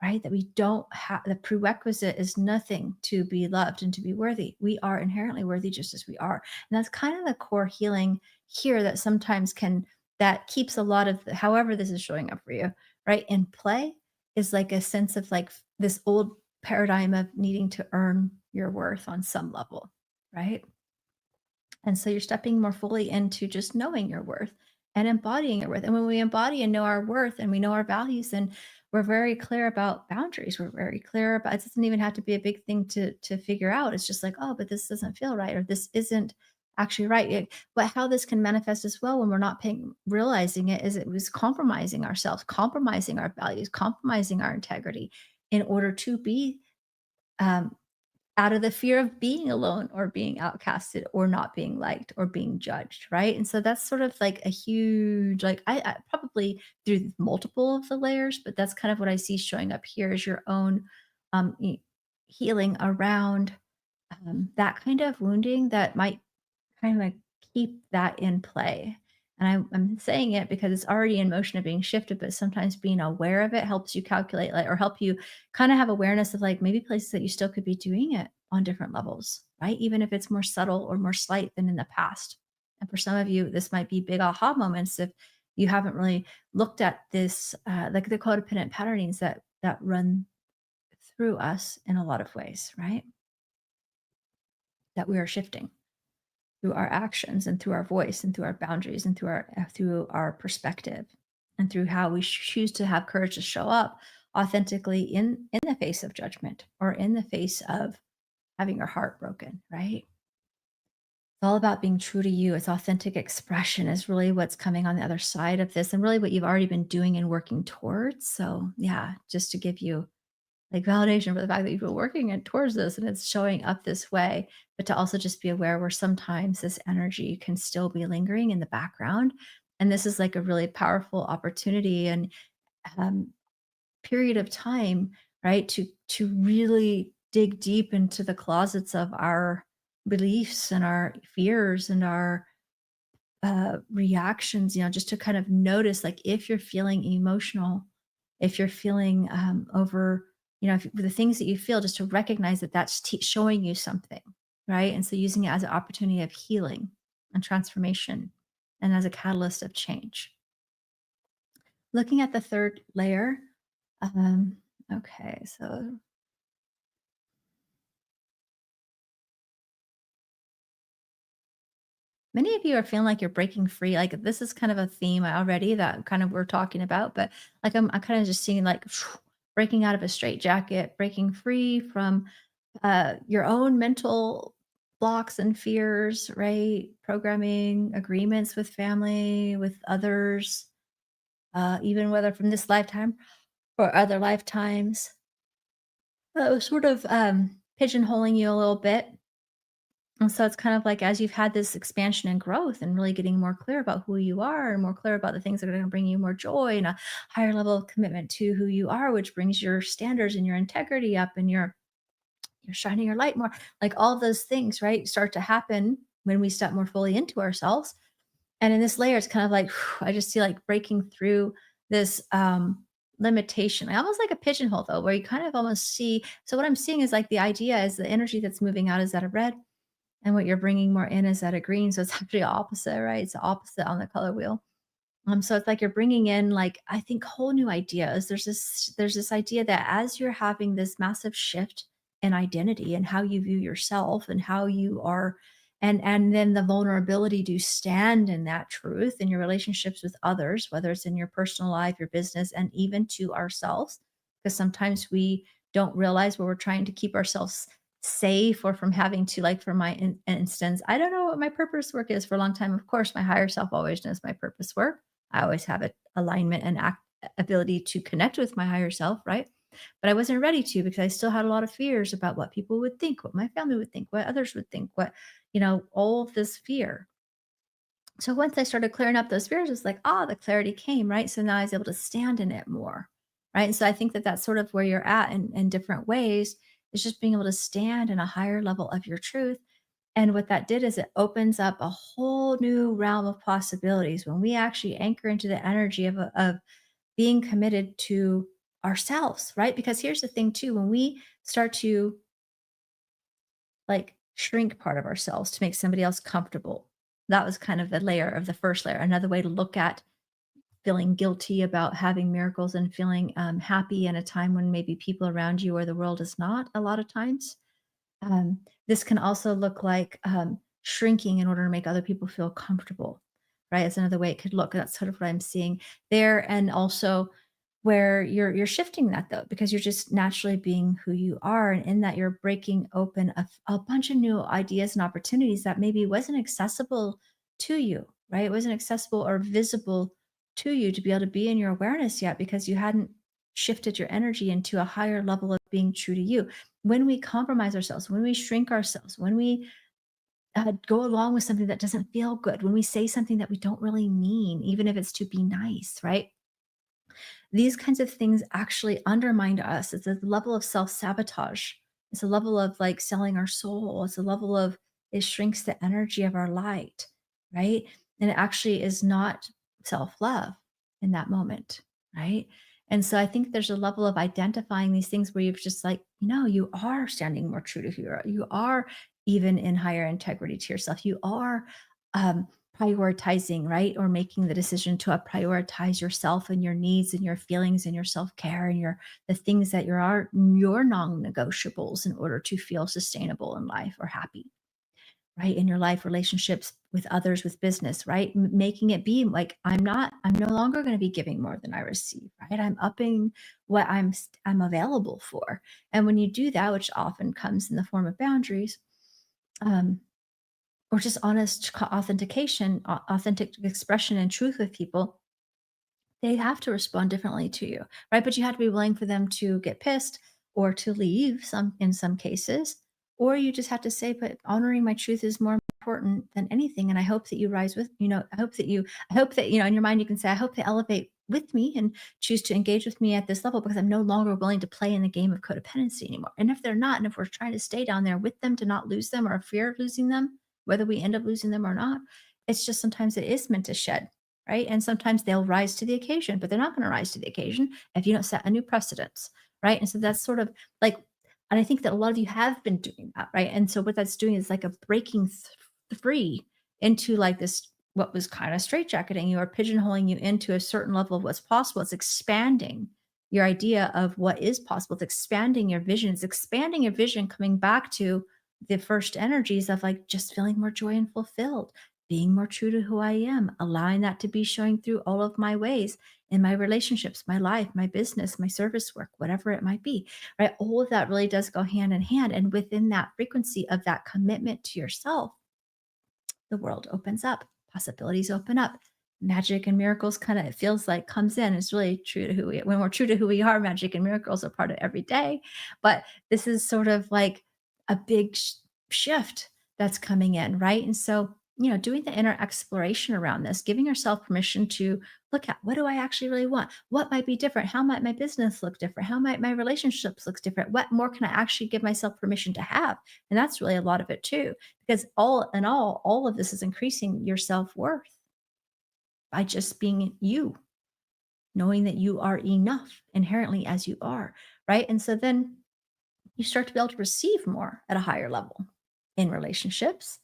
right? That we don't have the prerequisite is nothing to be loved and to be worthy. We are inherently worthy just as we are. And that's kind of the core healing here that sometimes can, that keeps a lot of, however, this is showing up for you, right? In play is like a sense of like this old paradigm of needing to earn your worth on some level, right? And so you're stepping more fully into just knowing your worth and embodying your worth. And when we embody and know our worth and we know our values, then we're very clear about boundaries. We're very clear about, it doesn't even have to be a big thing to figure out. It's just like, oh, but this doesn't feel right, or this isn't actually right. But how this can manifest as well when we're not paying realizing it is it was compromising ourselves, compromising our values, compromising our integrity in order to be um, out of the fear of being alone or being outcasted or not being liked or being judged, right? And so that's sort of like a huge, like I probably through multiple of the layers, but that's kind of what I see showing up here is your own healing around that kind of wounding that might kind of like keep that in play. And I'm saying it because it's already in motion of being shifted, but sometimes being aware of it helps you calculate, like, or help you kind of have awareness of like maybe places that you still could be doing it on different levels, right? Even if it's more subtle or more slight than in the past. And for some of you, this might be big aha moments if you haven't really looked at this, like the codependent patternings that run through us in a lot of ways, right? That we are shifting through our actions and through our voice and through our boundaries and through our perspective and through how we choose to have courage to show up authentically in the face of judgment or in the face of having your heart broken, right? It's all about being true to you. It's authentic expression is really what's coming on the other side of this and really what you've already been doing and working towards. So yeah, just to give you like validation for the fact that you've been working it towards this and it's showing up this way, but to also just be aware where sometimes this energy can still be lingering in the background. And this is like a really powerful opportunity and um, period of time, right? To really dig deep into the closets of our beliefs and our fears and our reactions, just to kind of notice, like, if you're feeling emotional, if you're feeling over, if, the things that you feel, just to recognize that that's showing you something, right? And so using it as an opportunity of healing and transformation and as a catalyst of change. Looking at the third layer, um, okay, so many of you are feeling like you're breaking free. Like this is kind of a theme already that kind of we're talking about, but like I'm kind of just seeing like breaking out of a straitjacket, breaking free from your own mental blocks and fears, right? Programming, agreements with family, with others, even whether from this lifetime or other lifetimes. Was sort of pigeonholing you a little bit. And so it's kind of like as you've had this expansion and growth and really getting more clear about who you are and more clear about the things that are going to bring you more joy and a higher level of commitment to who you are, which brings your standards and your integrity up and you're shining your light more. Like all those things, right, start to happen when we step more fully into ourselves. And in this layer, it's kind of like I just see like breaking through this limitation. I almost like a pigeonhole though, where you kind of almost see. So what I'm seeing is like the idea is the energy that's moving out is that a red and what you're bringing more in is at a green, so it's actually opposite, right? It's the opposite on the color wheel. So it's like you're bringing in, like, I think whole new ideas. There's this idea that as you're having this massive shift in identity and how you view yourself and how you are, and then the vulnerability to stand in that truth in your relationships with others, whether it's in your personal life, your business, and even to ourselves, because sometimes we don't realize where we're trying to keep ourselves safe or from having to, like, for my instance, I don't know what my purpose work is for a long time. Of course my higher self always knows my purpose work. I always have a alignment and ability to connect with my higher self, right? But I wasn't ready to because I still had a lot of fears about what people would think, what my family would think, what others would think, all of this fear. So once I started clearing up those fears, it's like, the clarity came, right? So now I was able to stand in it more, right? And so I think that that's sort of where you're at in different ways is just being able to stand in a higher level of your truth. And what that did is it opens up a whole new realm of possibilities when we actually anchor into the energy of being committed to ourselves, right? Because here's the thing too, when we start to like shrink part of ourselves to make somebody else comfortable, that was kind of the layer of the first layer. Another way to look at feeling guilty about having miracles and feeling happy in a time when maybe people around you or the world is not a lot of times. This can also look like shrinking in order to make other people feel comfortable, right? It's another way it could look. That's sort of what I'm seeing there. And also where you're shifting that though, because you're just naturally being who you are. And in that you're breaking open a bunch of new ideas and opportunities that maybe wasn't accessible to you, right? It wasn't accessible or visible to you to be able to be in your awareness yet because you hadn't shifted your energy into a higher level of being true to you. When we compromise ourselves, when we shrink ourselves, when we go along with something that doesn't feel good, when we say something that we don't really mean, even if it's to be nice, right? These kinds of things actually undermine us. It's a level of self sabotage. It's a level of like selling our soul. It's a level of it shrinks the energy of our light, right? And it actually is not self love in that moment, right? And so I think there's a level of identifying these things where you've just like, you are standing more true to who you are. You are even in higher integrity to yourself. You are um, prioritizing, right? Or making the decision to prioritize yourself and your needs and your feelings and your self-care and the things that are your non-negotiables in order to feel sustainable in life or happy, right? In your life, relationships with others, with business, right? Making it be like I'm no longer going to be giving more than I receive, right? I'm upping what I'm available for. And when you do that, which often comes in the form of boundaries, um, or just honest authentication, authentic expression and truth with people, they have to respond differently to you, right? But you have to be willing for them to get pissed or to leave in some cases, or you just have to say, but honoring my truth is more important than anything. And I hope that you rise with, I hope that, in your mind, you can say, I hope they elevate with me and choose to engage with me at this level because I'm no longer willing to play in the game of codependency anymore. And if they're not, and if we're trying to stay down there with them to not lose them or fear of losing them, whether we end up losing them or not, it's just sometimes it is meant to shed, right? And sometimes they'll rise to the occasion, but they're not going to rise to the occasion if you don't set a new precedence, right? And so that's sort of like, and I think that a lot of you have been doing that, right? And so what that's doing is like a breaking free into like this, what was kind of straitjacketing you or pigeonholing you into a certain level of what's possible. It's expanding your idea of what is possible. It's expanding your vision. It's expanding your vision, coming back to the first energies of like just feeling more joy and fulfilled, being more true to who I am, allowing that to be showing through all of my ways in my relationships, my life, my business, my service work, whatever it might be, right? All of that really does go hand in hand. And within that frequency of that commitment to yourself, the world opens up, possibilities open up. Magic and miracles kind of, it feels like comes in. It's really true to when we're true to who we are, magic and miracles are part of every day. But this is sort of like a big shift that's coming in, right? And so, doing the inner exploration around this, giving yourself permission to look at what do I actually really want? What might be different? How might my business look different? How might my relationships look different? What more can I actually give myself permission to have? And that's really a lot of it too, because all in all of this is increasing your self-worth by just being you, knowing that you are enough inherently as you are, right? And so then you start to be able to receive more at a higher level in relationships,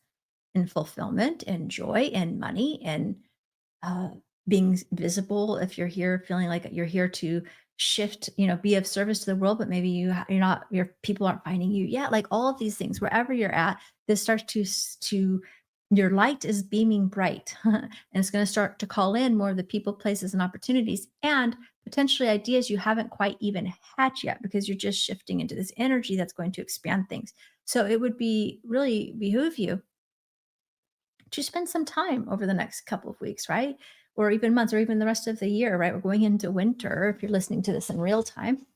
in fulfillment, in joy, in money, and uh, being visible. If you're here feeling like you're here to shift, be of service to the world, but maybe you're not, your people aren't finding you yet. Like all of these things, wherever you're at, this starts to your light is beaming bright, and it's going to start to call in more of the people, places, and opportunities, and potentially ideas you haven't quite even had yet because you're just shifting into this energy that's going to expand things. So it would be really behoove you to spend some time over the next couple of weeks, right? Or even months, or even the rest of the year, right? We're going into winter if you're listening to this in real time.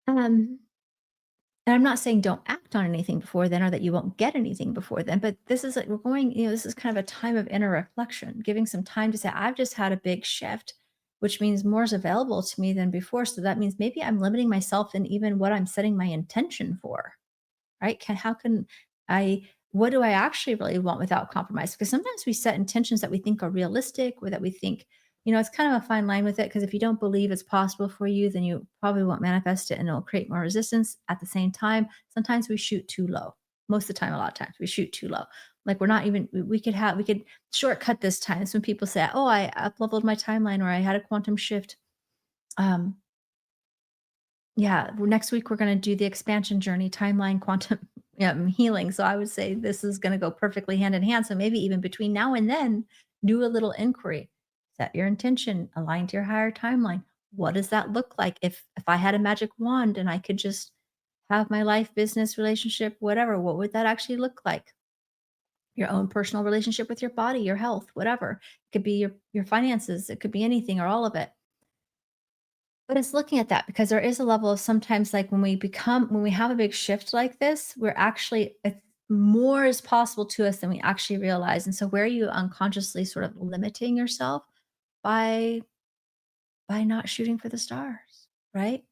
Um, and I'm not saying don't act on anything before then or that you won't get anything before then, but this is like we're going, this is kind of a time of inner reflection, giving some time to say, I've just had a big shift, which means more is available to me than before. So that means maybe I'm limiting myself in even what I'm setting my intention for, right? How can I, what do I actually really want without compromise? Because sometimes we set intentions that we think are realistic or that we think It's kind of a fine line with it because if you don't believe it's possible for you, then you probably won't manifest it and it'll create more resistance. At the same time, sometimes we shoot too low. Most of the time, a lot of times we shoot too low. Like we're not even, we could shortcut this time. It's when people say, oh, I up leveled my timeline or I had a quantum shift. Um, yeah, next week we're going to do the expansion journey, timeline, quantum healing. So I would say this is going to go perfectly hand in hand. So maybe even between now and then, do a little inquiry, set your intention, align to your higher timeline. What does that look like if I had a magic wand and I could just have my life, business, relationship, whatever? What would that actually look like? Your own personal relationship with your body, your health, whatever. It could be your finances. It could be anything or all of it. But it's looking at that because there is a level of sometimes like when we have a big shift like this, we're actually it's more is possible to us than we actually realize. And so where are you unconsciously sort of limiting yourself by not shooting for the stars, right?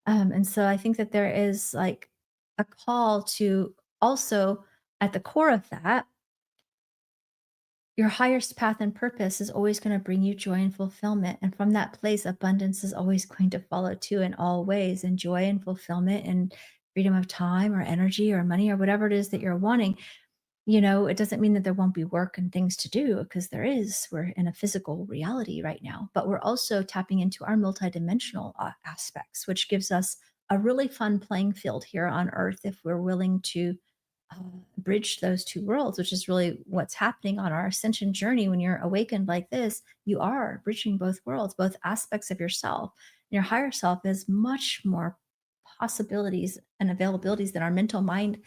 And so I think that there is like a call to also at the core of that your highest path and purpose is always going to bring you joy and fulfillment. And from that place, abundance is always going to follow too in all ways. And joy and fulfillment and freedom of time or energy or money or whatever it is that you're wanting. It doesn't mean that there won't be work and things to do because there is. We're in a physical reality right now, but we're also tapping into our multidimensional aspects, which gives us a really fun playing field here on Earth if we're willing to uh, bridge those two worlds, which is really what's happening on our ascension journey. When you're awakened like this, you are bridging both worlds, both aspects of yourself. Your higher self has much more possibilities and availabilities than our mental mind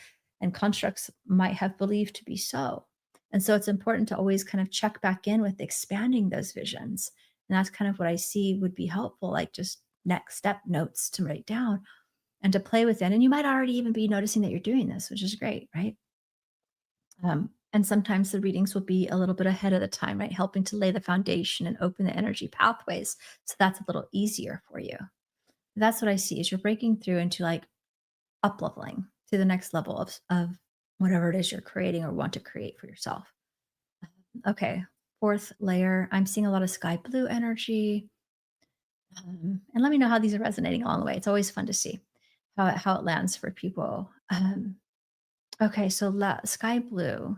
and constructs might have believed to be so. And so it's important to always kind of check back in with expanding those visions. And that's kind of what I see would be helpful, like just next step notes to write down and to play with it. And you might already even be noticing that you're doing this, which is great, right? And sometimes the readings will be a little bit ahead of the time, right? Helping to lay the foundation and open the energy pathways. So that's a little easier for you. That's what I see is you're breaking through into like up leveling to the next level of whatever it is you're creating or want to create for yourself. Okay. Fourth layer, I'm seeing a lot of sky blue energy. And let me know how these are resonating along the way. It's always fun to see how it lands for people. Okay, so sky blue.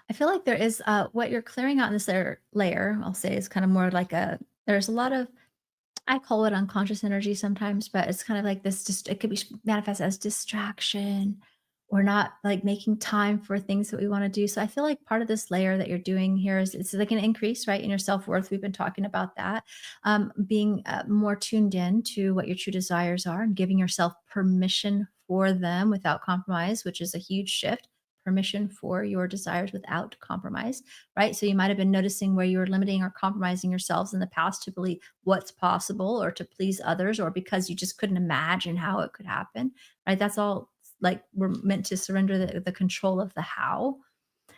I feel like there is what you're clearing out in this layer, I'll say is kind of more like there's a lot of I call it unconscious energy sometimes, but it's kind of like this just it could be manifest as distraction or not like making time for things that we want to do. So I feel like part of this layer that you're doing here is it's like an increase, right, in your self-worth. We've been talking about that. Being more tuned in to what your true desires are and giving yourself permission for them without compromise, which is a huge shift. Permission for your desires without compromise, right? So you might have been noticing where you were limiting or compromising yourselves in the past to believe what's possible or to please others or because you just couldn't imagine how it could happen, right? That's all like we're meant to surrender the control of the how.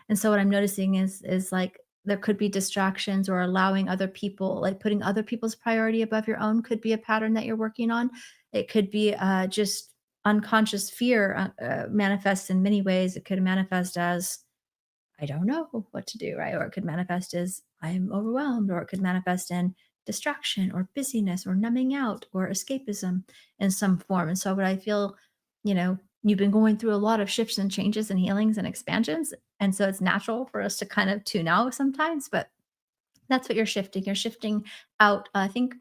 And so what I'm noticing is like there could be distractions or allowing other people, like putting other people's priority above your own could be a pattern that you're working on. It could be just unconscious fear manifests in many ways. It could manifest as I don't know what to do, right? Or it could manifest as I'm overwhelmed, or it could manifest in distraction or busyness or numbing out or escapism in some form. And so, what I feel, you've been going through a lot of shifts and changes and healings and expansions. And so, it's natural for us to kind of tune out sometimes, but that's what you're shifting. You're shifting out. I think,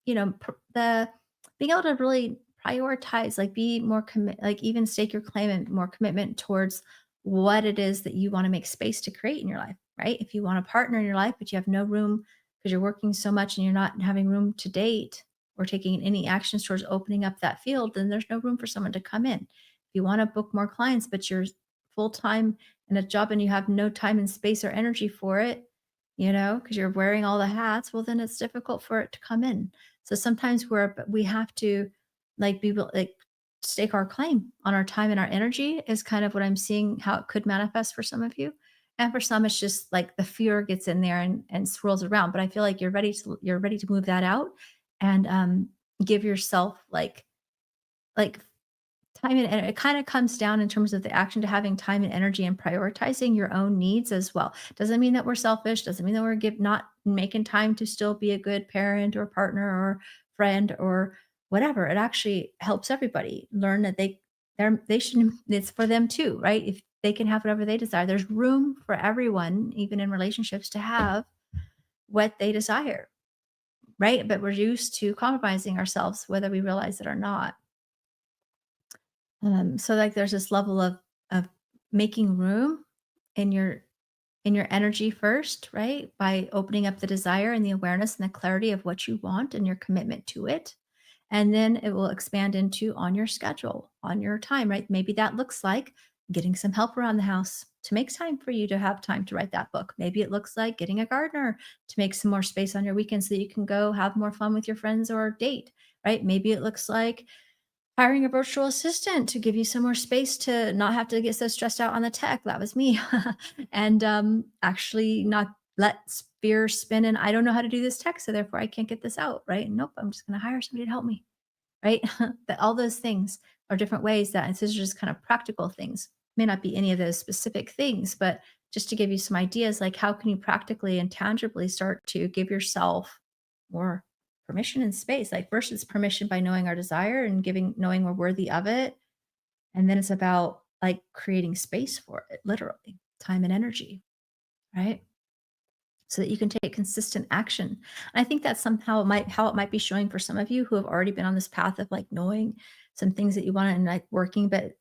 the being able to really prioritize, like be more commit, like even stake your claim and more commitment towards what it is that you want to make space to create in your life, right? If you want a partner in your life, but you have no room because you're working so much and you're not having room to date or taking any actions towards opening up that field, then there's no room for someone to come in. If you want to book more clients, but you're full time in a job and you have no time and space or energy for it, because you're wearing all the hats, well, then it's difficult for it to come in. So sometimes we have to like stake our claim on our time and our energy is kind of what I'm seeing how it could manifest for some of you. And for some, it's just like the fear gets in there and swirls around. But I feel like you're ready to move that out and give yourself like time and it kind of comes down in terms of the action to having time and energy and prioritizing your own needs as well. Doesn't mean that we're selfish, doesn't mean that we're not making time to still be a good parent or partner or friend or whatever. It actually helps everybody learn that they should it's for them too, right? If they can have whatever they desire, there's room for everyone, even in relationships, to have what they desire, right? But we're used to compromising ourselves, whether we realize it or not. So like there's this level of making room in your energy first, right? By opening up the desire and the awareness and the clarity of what you want and your commitment to it. And then it will expand into on your schedule, on your time, right? Maybe that looks like getting some help around the house to make time for you to have time to write that book. Maybe it looks like getting a gardener to make some more space on your weekends so that you can go have more fun with your friends or date, right? Maybe it looks like hiring a virtual assistant to give you some more space to not have to get so stressed out on the tech. That was me. And actually not let fear spin and I don't know how to do this tech, so therefore I can't get this out, right? Nope, I'm just going to hire somebody to help me, right? That all those things are different ways that, and so these are just kind of practical things. May not be any of those specific things, but just to give you some ideas, like how can you practically and tangibly start to give yourself more permission and space? Like first, it's permission by knowing our desire and knowing we're worthy of it, and then it's about like creating space for it, literally, time and energy, right? So that you can take consistent action. And I think that's somehow how it might be showing for some of you who have already been on this path of like knowing some things that you want and like working, but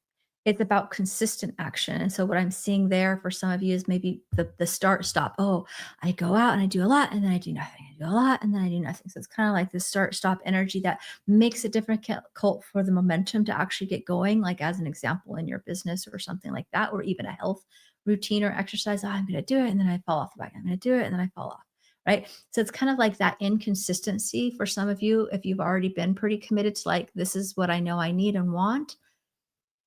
it's about consistent action. And so what I'm seeing there for some of you is maybe the start stop. Oh, I go out and I do a lot and then I do nothing. I do a lot and then I do nothing. So it's kind of like the start stop energy that makes it difficult for the momentum to actually get going, like as an example in your business or something like that, or even a health routine or exercise. Oh, I'm going to do it. And then I fall off the wagon. I'm going to do it. And then I fall off. Right. So it's kind of like that inconsistency for some of you. If you've already been pretty committed to like, this is what I know I need and want,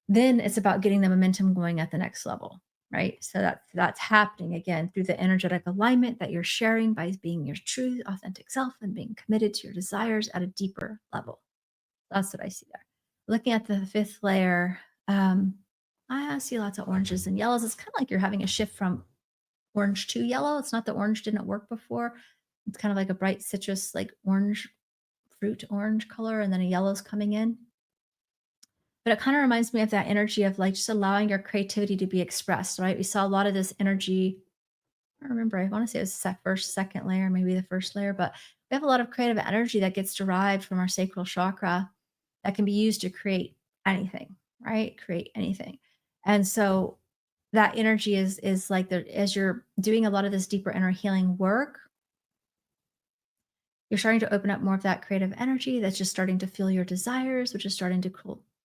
then it's about getting the momentum going at the next level. Right. So that's happening again through the energetic alignment that you're sharing by being your true authentic self and being committed to your desires at a deeper level. That's what I see there. Looking at the fifth layer, I see lots of oranges and yellows. It's kind of like you're having a shift from orange to yellow. It's not that orange didn't work before. It's kind of like a bright citrus, like orange fruit, orange color, and then a yellow's coming in. But it kind of reminds me of that energy of like just allowing your creativity to be expressed, right? We saw a lot of this energy. I don't remember. I want to say it was first, second layer, maybe the first layer, but we have a lot of creative energy that gets derived from our sacral chakra that can be used to create anything, right? Create anything. And so that energy is like as you're doing a lot of this deeper inner healing work, you're starting to open up more of that creative energy that's just starting to feel your desires, which is starting to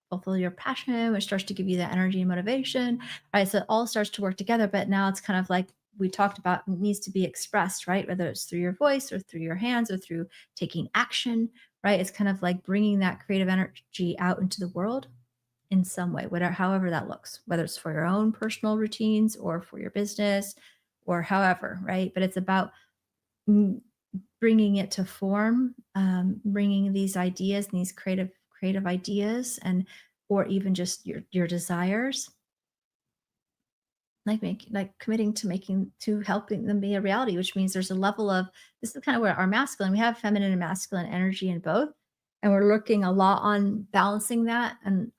fulfill your passion, which starts to give you that energy and motivation, right? So it all starts to work together. But now it's kind of like we talked about, it needs to be expressed, right? Whether it's through your voice or through your hands or through taking action, right? It's kind of like bringing that creative energy out into the world in some way, whatever, however that looks, whether it's for your own personal routines or for your business or however, right? But it's about mm, bringing it to form, bringing these ideas and these creative ideas, and or even just your desires, like committing to making to helping them be a reality, which means there's a level of this is kind of where our masculine, we have feminine and masculine energy in both, and we're looking a lot on balancing that and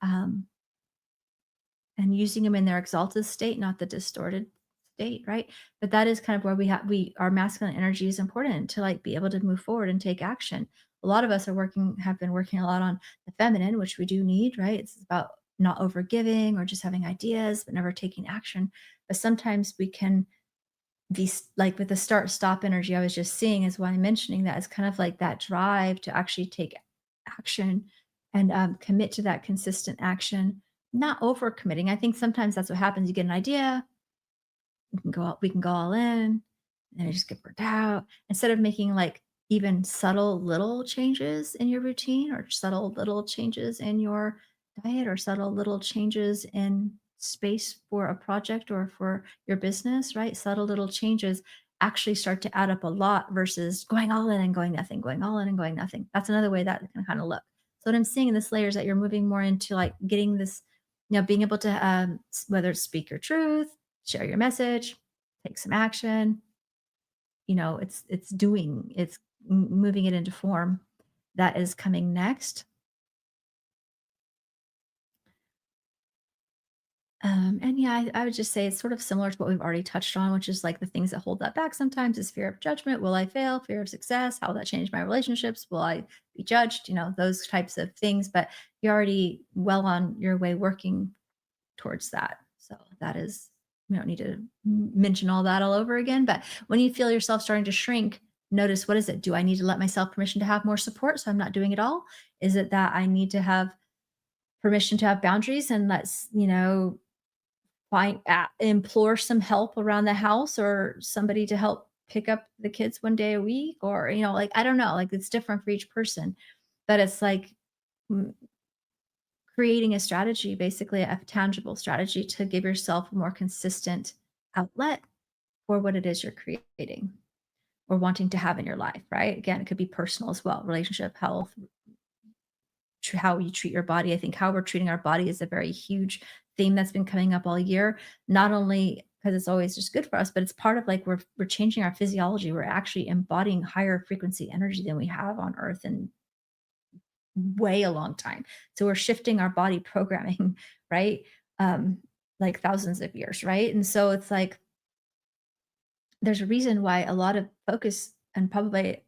using them in their exalted state, not the distorted state, right? But that is kind of where we our masculine energy is important to like be able to move forward and take action. A lot of us have been working a lot on the feminine, which we do need, right? It's about not over giving or just having ideas but never taking action. But sometimes we can like with the start stop energy I was just seeing is why I'm mentioning that is kind of like that drive to actually take action and commit to that consistent action, not over committing. I think sometimes that's what happens. You get an idea, we can go all in, and we just get burnt out. Instead of making like even subtle little changes in your routine or subtle little changes in your diet or subtle little changes in space for a project or for your business, right? Subtle little changes actually start to add up a lot versus going all in and going nothing, going all in and going nothing. That's another way that can kind of look. So what I'm seeing in this layer is that you're moving more into like getting this, being able to whether it's speak your truth, share your message, take some action, it's doing, it's moving it into form that is coming next. And yeah, I would just say it's sort of similar to what we've already touched on, which is like the things that hold that back sometimes is fear of judgment. Will I fail? Fear of success. How will that change my relationships? Will I be judged? Those types of things. But you're already well on your way working towards that. So that is, we don't need to mention all that all over again. But when you feel yourself starting to shrink, notice, what is it? Do I need to let myself permission to have more support so I'm not doing it all? Is it that I need to have permission to have boundaries and let's, implore some help around the house or somebody to help pick up the kids one day a week? Or, like, I don't know, like it's different for each person, but it's like mm, creating a strategy, basically a tangible strategy to give yourself a more consistent outlet for what it is you're creating or wanting to have in your life, right? Again, it could be personal as well, relationship, health, how you treat your body. I think how we're treating our body is a very huge theme that's been coming up all year. Not only because it's always just good for us, but it's part of like we're changing our physiology. We're actually embodying higher frequency energy than we have on Earth in way a long time. So we're shifting our body programming, right? Um, like thousands of years, right? And so it's like there's a reason why a lot of focus, and probably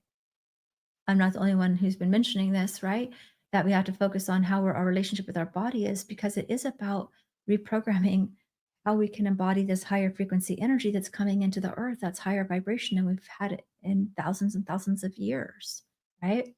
I'm not the only one who's been mentioning this, right? That we have to focus on how our relationship with our body is, because it is about reprogramming how we can embody this higher frequency energy that's coming into the earth, that's higher vibration, and we've had it in thousands and thousands of years, right?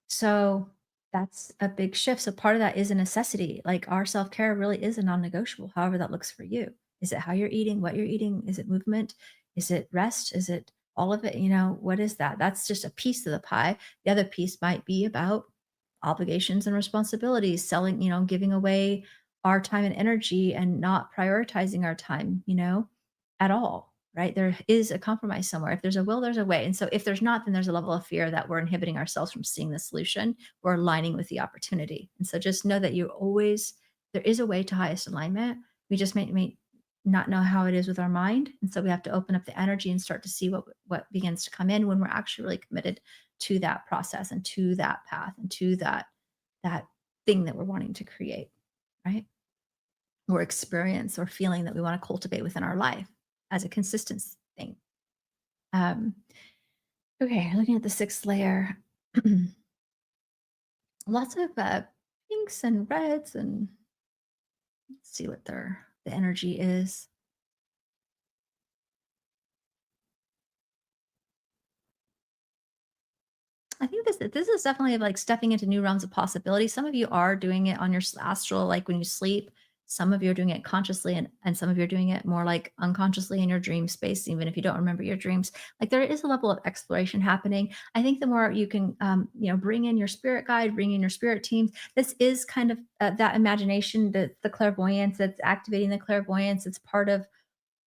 So that's a big shift. So part of that is a necessity. Like our self care really is a non negotiable, however that looks for you. Is it how you're eating, what you're eating? Is it movement? Is it rest? Is it all of it? What is that? That's just a piece of the pie. The other piece might be about obligations and responsibilities, selling, giving away our time and energy and not prioritizing our time, at all, right? There is a compromise somewhere. If there's a will, there's a way. And so if there's not, then there's a level of fear that we're inhibiting ourselves from seeing the solution or aligning with the opportunity. And so just know that there is a way to highest alignment. We just may not know how it is with our mind. And so we have to open up the energy and start to see what begins to come in when we're actually really committed to that process and to that path and to that thing that we're wanting to create, right? Or experience or feeling that we want to cultivate within our life as a consistent thing. Um, okay, looking at the sixth layer, lots of pinks and reds, and let's see what the energy is. I think this is definitely like stepping into new realms of possibility. Some of you are doing it on your astral, like when you sleep. Some of you are doing it consciously, and some of you are doing it more like unconsciously in your dream space, even if you don't remember your dreams. Like there is a level of exploration happening. I think the more you can, bring in your spirit guide, bring in your spirit teams. This is kind of that imagination, the clairvoyance that's activating the clairvoyance. It's part of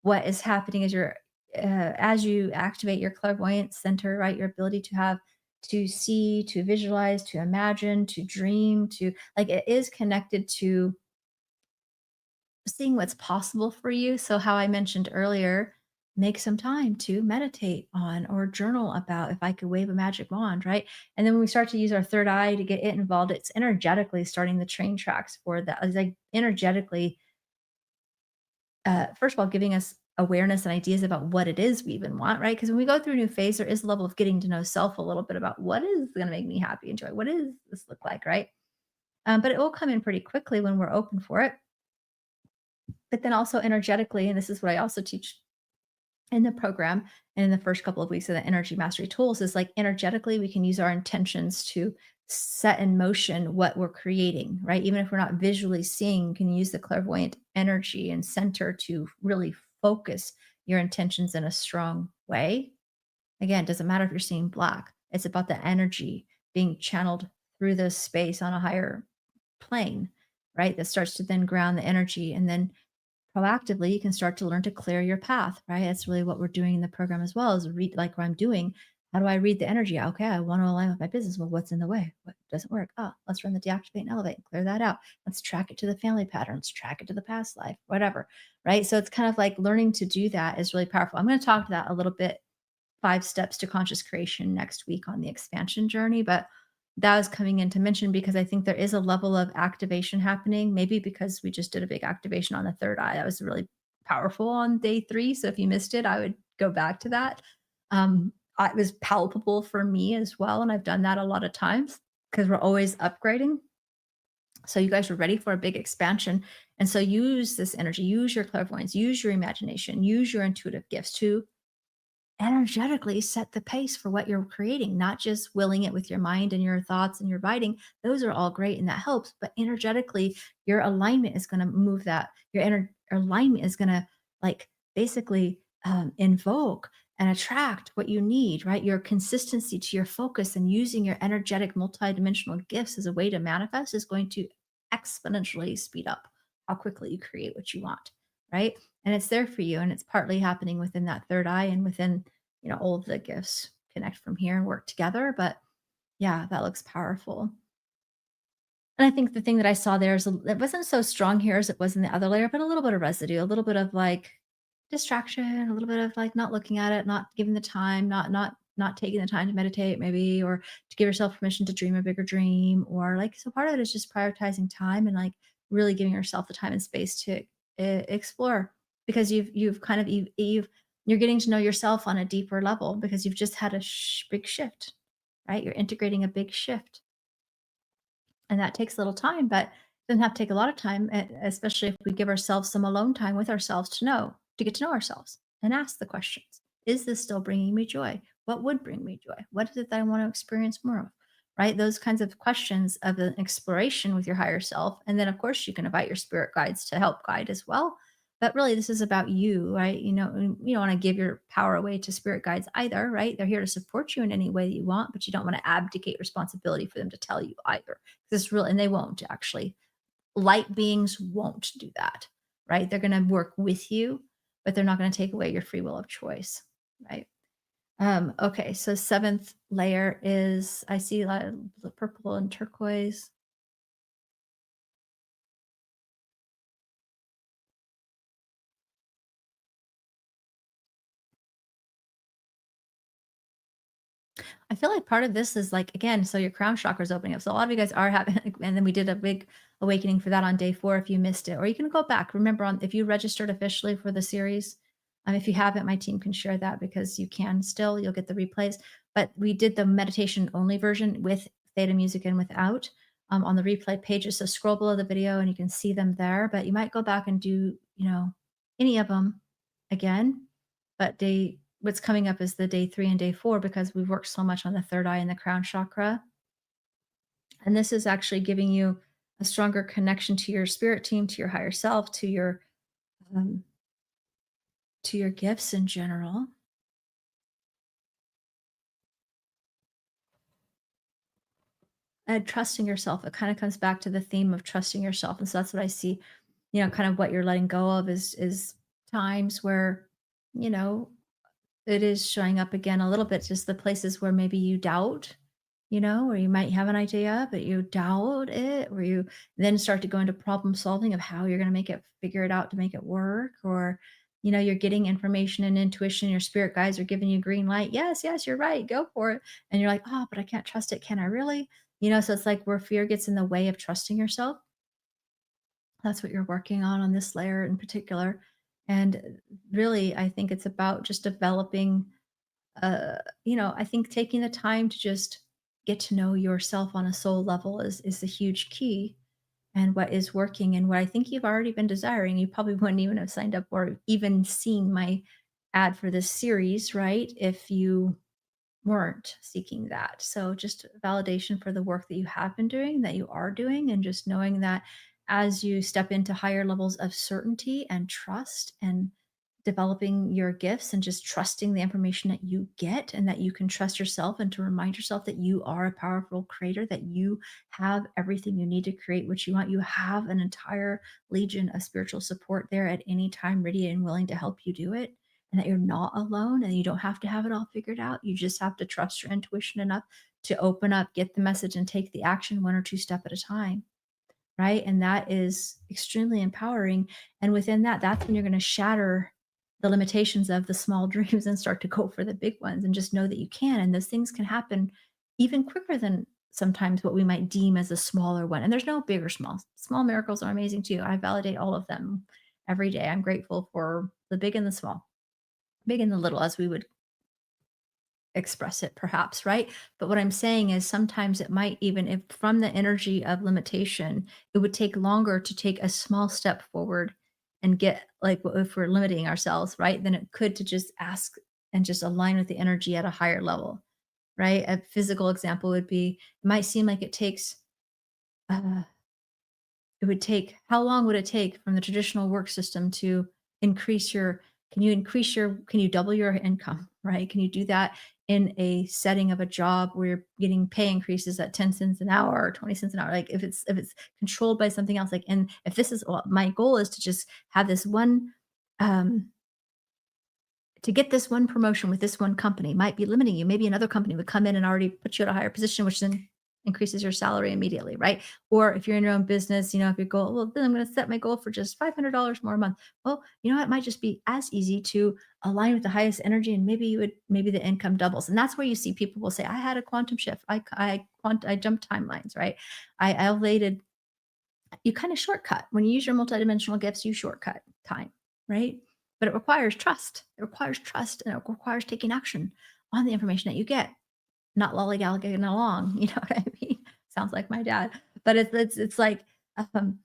what is happening as you activate your clairvoyant center, right? Your ability to see, to visualize, to imagine, to dream, to like it is connected to seeing what's possible for you. So how I mentioned earlier, make some time to meditate on or journal about, if I could wave a magic wand, right? And then when we start to use our third eye to get it involved, it's energetically starting the train tracks for that. It's like energetically, first of all, giving us awareness and ideas about what it is we even want, right? Because when we go through a new phase, there is a level of getting to know self a little bit about what is going to make me happy and joy. What does this look like, right? But it will come in pretty quickly when we're open for it. But then also energetically, and this is what I also teach in the program and in the first couple of weeks of the energy mastery tools, is like energetically, we can use our intentions to set in motion what we're creating, right? Even if we're not visually seeing, you can use the clairvoyant energy and center to really focus your intentions in a strong way. Again, it doesn't matter if you're seeing black, it's about the energy being channeled through this space on a higher plane, right? That starts to then ground the energy. And then proactively, you can start to learn to clear your path, right? That's really what we're doing in the program as well, is read like what I'm doing. How do I read the energy? Okay, I want to align with my business. Well, what's in the way? What doesn't work? Oh, let's run the deactivate and elevate and clear that out. Let's track it to the family patterns, track it to the past life, whatever. Right. So it's kind of like learning to do that is really powerful. I'm going to talk to that a little bit, 5 steps to conscious creation next week on the expansion journey. But that was coming in to mention because I think there is a level of activation happening, maybe because we just did a big activation on the third eye. That was really powerful on day 3. So if you missed it, I would go back to that. It was palpable for me as well. And I've done that a lot of times because we're always upgrading. So you guys are ready for a big expansion. And so use this energy, use your clairvoyance, use your imagination, use your intuitive gifts to energetically set the pace for what you're creating, not just willing it with your mind and your thoughts and your writing. Those are all great and that helps. But energetically, your alignment is going to move that. Alignment is going to like basically invoke and attract what you need, right? Your consistency to your focus and using your energetic multidimensional gifts as a way to manifest is going to exponentially speed up how quickly you create what you want, right? And it's there for you. And it's partly happening within that third eye and within, all of the gifts connect from here and work together. But yeah, that looks powerful. And I think the thing that I saw there is it wasn't so strong here as it was in the other layer, but a little bit of residue, a little bit of like distraction, a little bit of like not looking at it, not giving the time, not taking the time to meditate maybe, or to give yourself permission to dream a bigger dream, or like so part of it is just prioritizing time and like really giving yourself the time and space to explore because you've kind of you're getting to know yourself on a deeper level because you've just had a big shift, right? You're integrating a big shift and that takes a little time, but it doesn't have to take a lot of time, especially if we give ourselves some alone time with ourselves to get to know ourselves and ask the questions. Is this still bringing me joy? What would bring me joy? What is it that I want to experience more of? Right? Those kinds of questions of an exploration with your higher self. And then, of course, you can invite your spirit guides to help guide as well. But really, this is about you, right? You don't want to give your power away to spirit guides either, right? They're here to support you in any way that you want, but you don't want to abdicate responsibility for them to tell you either. This real, and they won't actually. Light beings won't do that, right? They're going to work with you, but they're not going to take away your free will of choice, right? Okay, so seventh layer is I see a lot of purple and turquoise. I feel like part of this is like again, so your crown chakra is opening up. So a lot of you guys are having, and then we did a big awakening for that on day 4 if you missed it, or you can go back. Remember, on if you registered officially for the series, if you haven't, my team can share that because you can still. You'll get the replays. But we did the meditation only version with theta music and without on the replay pages. So scroll below the video and you can see them there. But you might go back and do any of them again. But what's coming up is the day 3 and day 4 because we've worked so much on the third eye and the crown chakra. And this is actually giving you a stronger connection to your spirit team, to your higher self, um, to your gifts in general. And trusting yourself. It kind of comes back to the theme of trusting yourself. And so that's what I see, kind of what you're letting go of is times where, you know, it is showing up again a little bit, just the places where maybe you doubt, where you might have an idea, but you doubt it, where you then start to go into problem solving of how you're going to figure it out to make it work. Or, you're getting information and intuition, your spirit guides are giving you green light. Yes, yes, you're right. Go for it. And you're like, oh, but I can't trust it. Can I really? So it's like where fear gets in the way of trusting yourself. That's what you're working on this layer in particular. And really, I think it's about just developing I think taking the time to just get to know yourself on a soul level is a huge key and what is working and what I think you've already been desiring. You probably wouldn't even have signed up or even seen my ad for this series, right? If you weren't seeking that. So just validation for the work that you have been doing, that you are doing, and just knowing that as you step into higher levels of certainty and trust and developing your gifts and just trusting the information that you get and that you can trust yourself and to remind yourself that you are a powerful creator, that you have everything you need to create what you want. You have an entire legion of spiritual support there at any time, ready and willing to help you do it. And that you're not alone and you don't have to have it all figured out. You just have to trust your intuition enough to open up, get the message, and take the action one or two step at a time. Right. And that is extremely empowering. And within that, that's when you're going to shatter the limitations of the small dreams and start to go for the big ones and just know that you can. And those things can happen even quicker than sometimes what we might deem as a smaller one. And there's no big or small. Small miracles are amazing too. I validate all of them every day. I'm grateful for the big and the small, big and the little, as we would express it perhaps, right? But what I'm saying is sometimes it might, even if from the energy of limitation, it would take longer to take a small step forward and get, like, if we're limiting ourselves, right? Then it could to just ask and just align with the energy at a higher level, right? A physical example would be, it might seem like uh, it would take, how long would it take from the traditional work system to increase your, can you double your income, right? Can you do that in a setting of a job where you're getting pay increases at 10 cents an hour or 20 cents an hour? Like if it's controlled by something else, like, and if this is, well, my goal is to just have this one, um to get this one promotion with this one company might be limiting you. Maybe another company would come in and already put you at a higher position, which then increases your salary immediately, right? Or if you're in your own business, if your goal, well, then I'm going to set my goal for just $500 more a month. Well, it might just be as easy to align with the highest energy, and maybe the income doubles. And that's where you see people will say, I had a quantum shift. I jumped timelines, right? I elevated. You kind of shortcut when you use your multidimensional gifts. You shortcut time, right? But it requires trust. It requires trust, and it requires taking action on the information that you get, not lollygagging along. You know what I mean? Sounds like my dad. But it's like, um,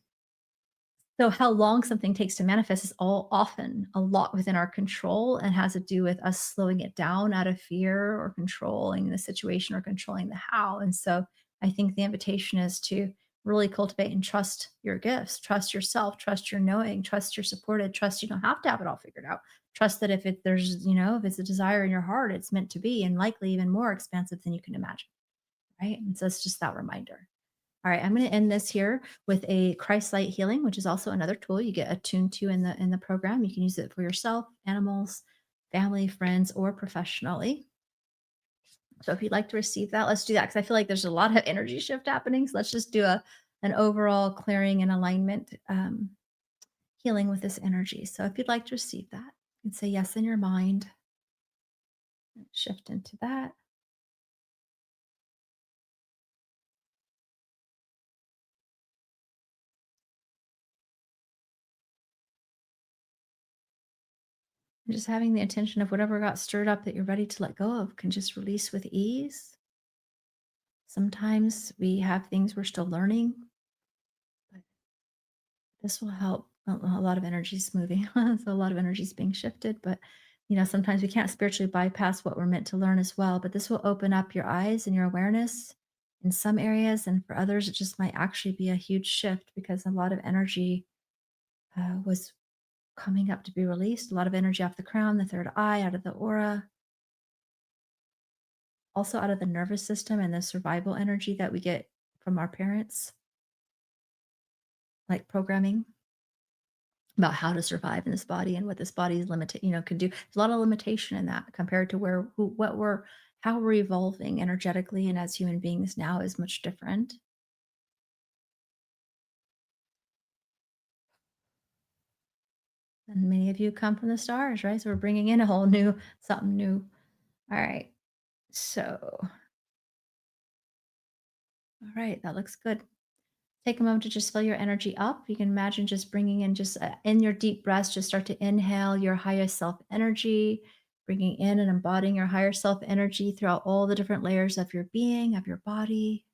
so how long something takes to manifest is all often a lot within our control and has to do with us slowing it down out of fear or controlling the situation or controlling the how. And so I think the invitation is to really cultivate and trust your gifts, trust yourself, trust your knowing, trust you're supported, trust you don't have to have it all figured out. Trust that if it's a desire in your heart, it's meant to be, and likely even more expansive than you can imagine. Right. And so it's just that reminder. All right, I'm going to end this here with a Christ light healing, which is also another tool you get attuned to in the program. You can use it for yourself, animals, family, friends, or professionally. So if you'd like to receive that, let's do that, because I feel like there's a lot of energy shift happening. So let's just do an overall clearing and alignment healing with this energy. So if you'd like to receive that, you can say yes in your mind, shift into that. And just having the intention of whatever got stirred up that you're ready to let go of can just release with ease. Sometimes we have things we're still learning, but this will help. A lot of energy is moving. So a lot of energy is being shifted, but sometimes we can't spiritually bypass what we're meant to learn as well. But this will open up your eyes and your awareness in some areas, and for others, it just might actually be a huge shift because a lot of energy was coming up to be released. A lot of energy off the crown, the third eye, out of the aura, also out of the nervous system and the survival energy that we get from our parents, like programming about how to survive in this body and what this body is limited, could do. There's a lot of limitation in that compared to how we're evolving energetically and as human beings now is much different. And many of you come from the stars, right? So we're bringing in a whole new something new. All right. So, all right, that looks good. Take a moment to just fill your energy up. You can imagine just bringing in, just in your deep breaths, just start to inhale your highest self energy, bringing in and embodying your higher self energy throughout all the different layers of your being, of your body.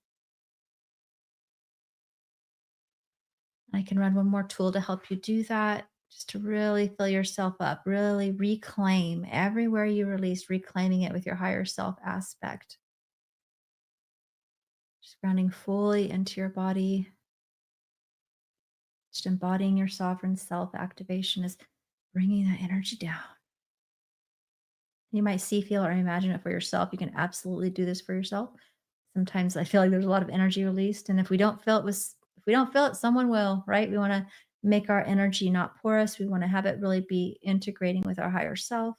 I can run one more tool to help you do that, just to really fill yourself up, really reclaim everywhere you release, reclaiming it with your higher self aspect. Just grounding fully into your body, just embodying your sovereign self activation is bringing that energy down. You might see, feel, or imagine it for yourself. You can absolutely do this for yourself. Sometimes I feel like there's a lot of energy released, and if we don't feel it, someone will, right? We want to make our energy not porous. We want to have it really be integrating with our higher self,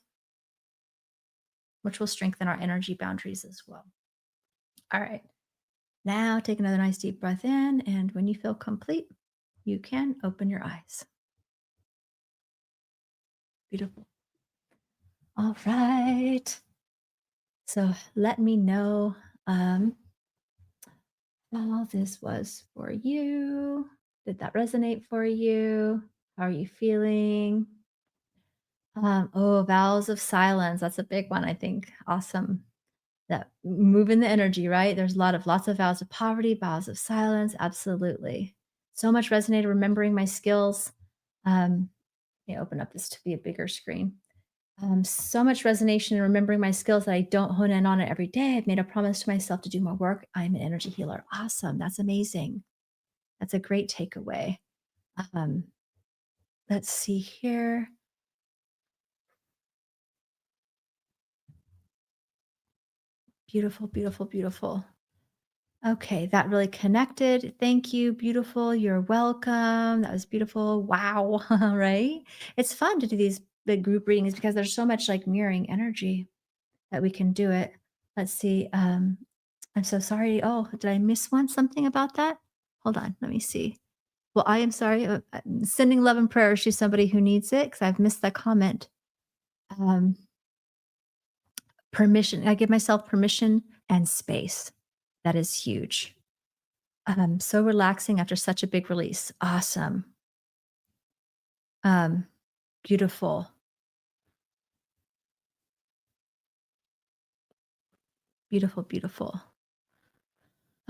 which will strengthen our energy boundaries as well. All right. Now take another nice deep breath in, and when you feel complete, you can open your eyes. Beautiful. All right. So let me know how this was for you. Did that resonate for you? How are you feeling? Oh, vows of silence. That's a big one, I think. Awesome. That moving the energy, right? There's lots of vows of poverty, vows of silence. Absolutely. So much resonated remembering my skills. Let me open up this to be a bigger screen. So much resonation in remembering my skills that I don't hone in on it every day. I've made a promise to myself to do more work. I'm an energy healer. Awesome. That's amazing. That's a great takeaway. Um, let's see here. Beautiful, beautiful, beautiful. Okay, that really connected. Thank you. Beautiful. You're welcome. That was beautiful. Wow. Right? It's fun to do these big group readings because there's so much like mirroring energy that we can do it. Let's see. I'm so sorry. Oh, did I miss one? Something about that? Hold on. Let me see. Well, I am sorry. I'm sending love and prayers to somebody who needs it because I've missed that comment. Um, permission. I give myself permission and space. That is huge. So relaxing after such a big release. Awesome. Um, beautiful. Beautiful, beautiful.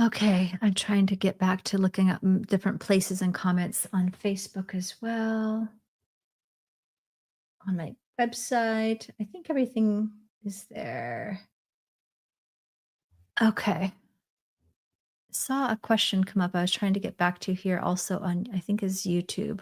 Okay, I'm trying to get back to looking at different places and comments on Facebook as well, on my website. I think everything is there. Okay. Saw a question come up I was trying to get back to here also on, I think, is YouTube.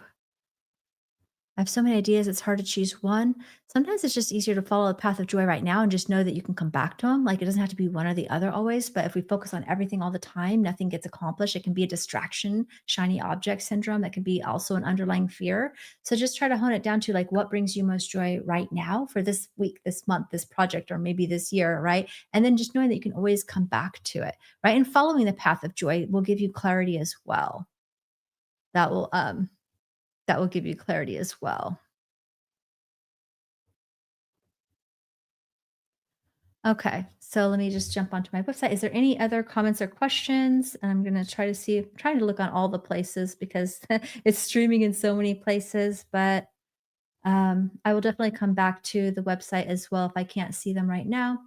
I have so many ideas, it's hard to choose one. Sometimes it's just easier to follow the path of joy right now and just know that you can come back to them. Like, it doesn't have to be one or the other always, but if we focus on everything all the time, nothing gets accomplished. It can be a distraction, shiny object syndrome. That can be also an underlying fear. So just try to hone it down to like what brings you most joy right now for this week, this month, this project, or maybe this year, right? And then just knowing that you can always come back to it, right? And following the path of joy will give you clarity as well. That will that will give you clarity as well. Okay, so let me just jump onto my website. Is there any other comments or questions? And I'm going to try to see, I'm trying to look on all the places because it's streaming in so many places, but I will definitely come back to the website as well if I can't see them right now.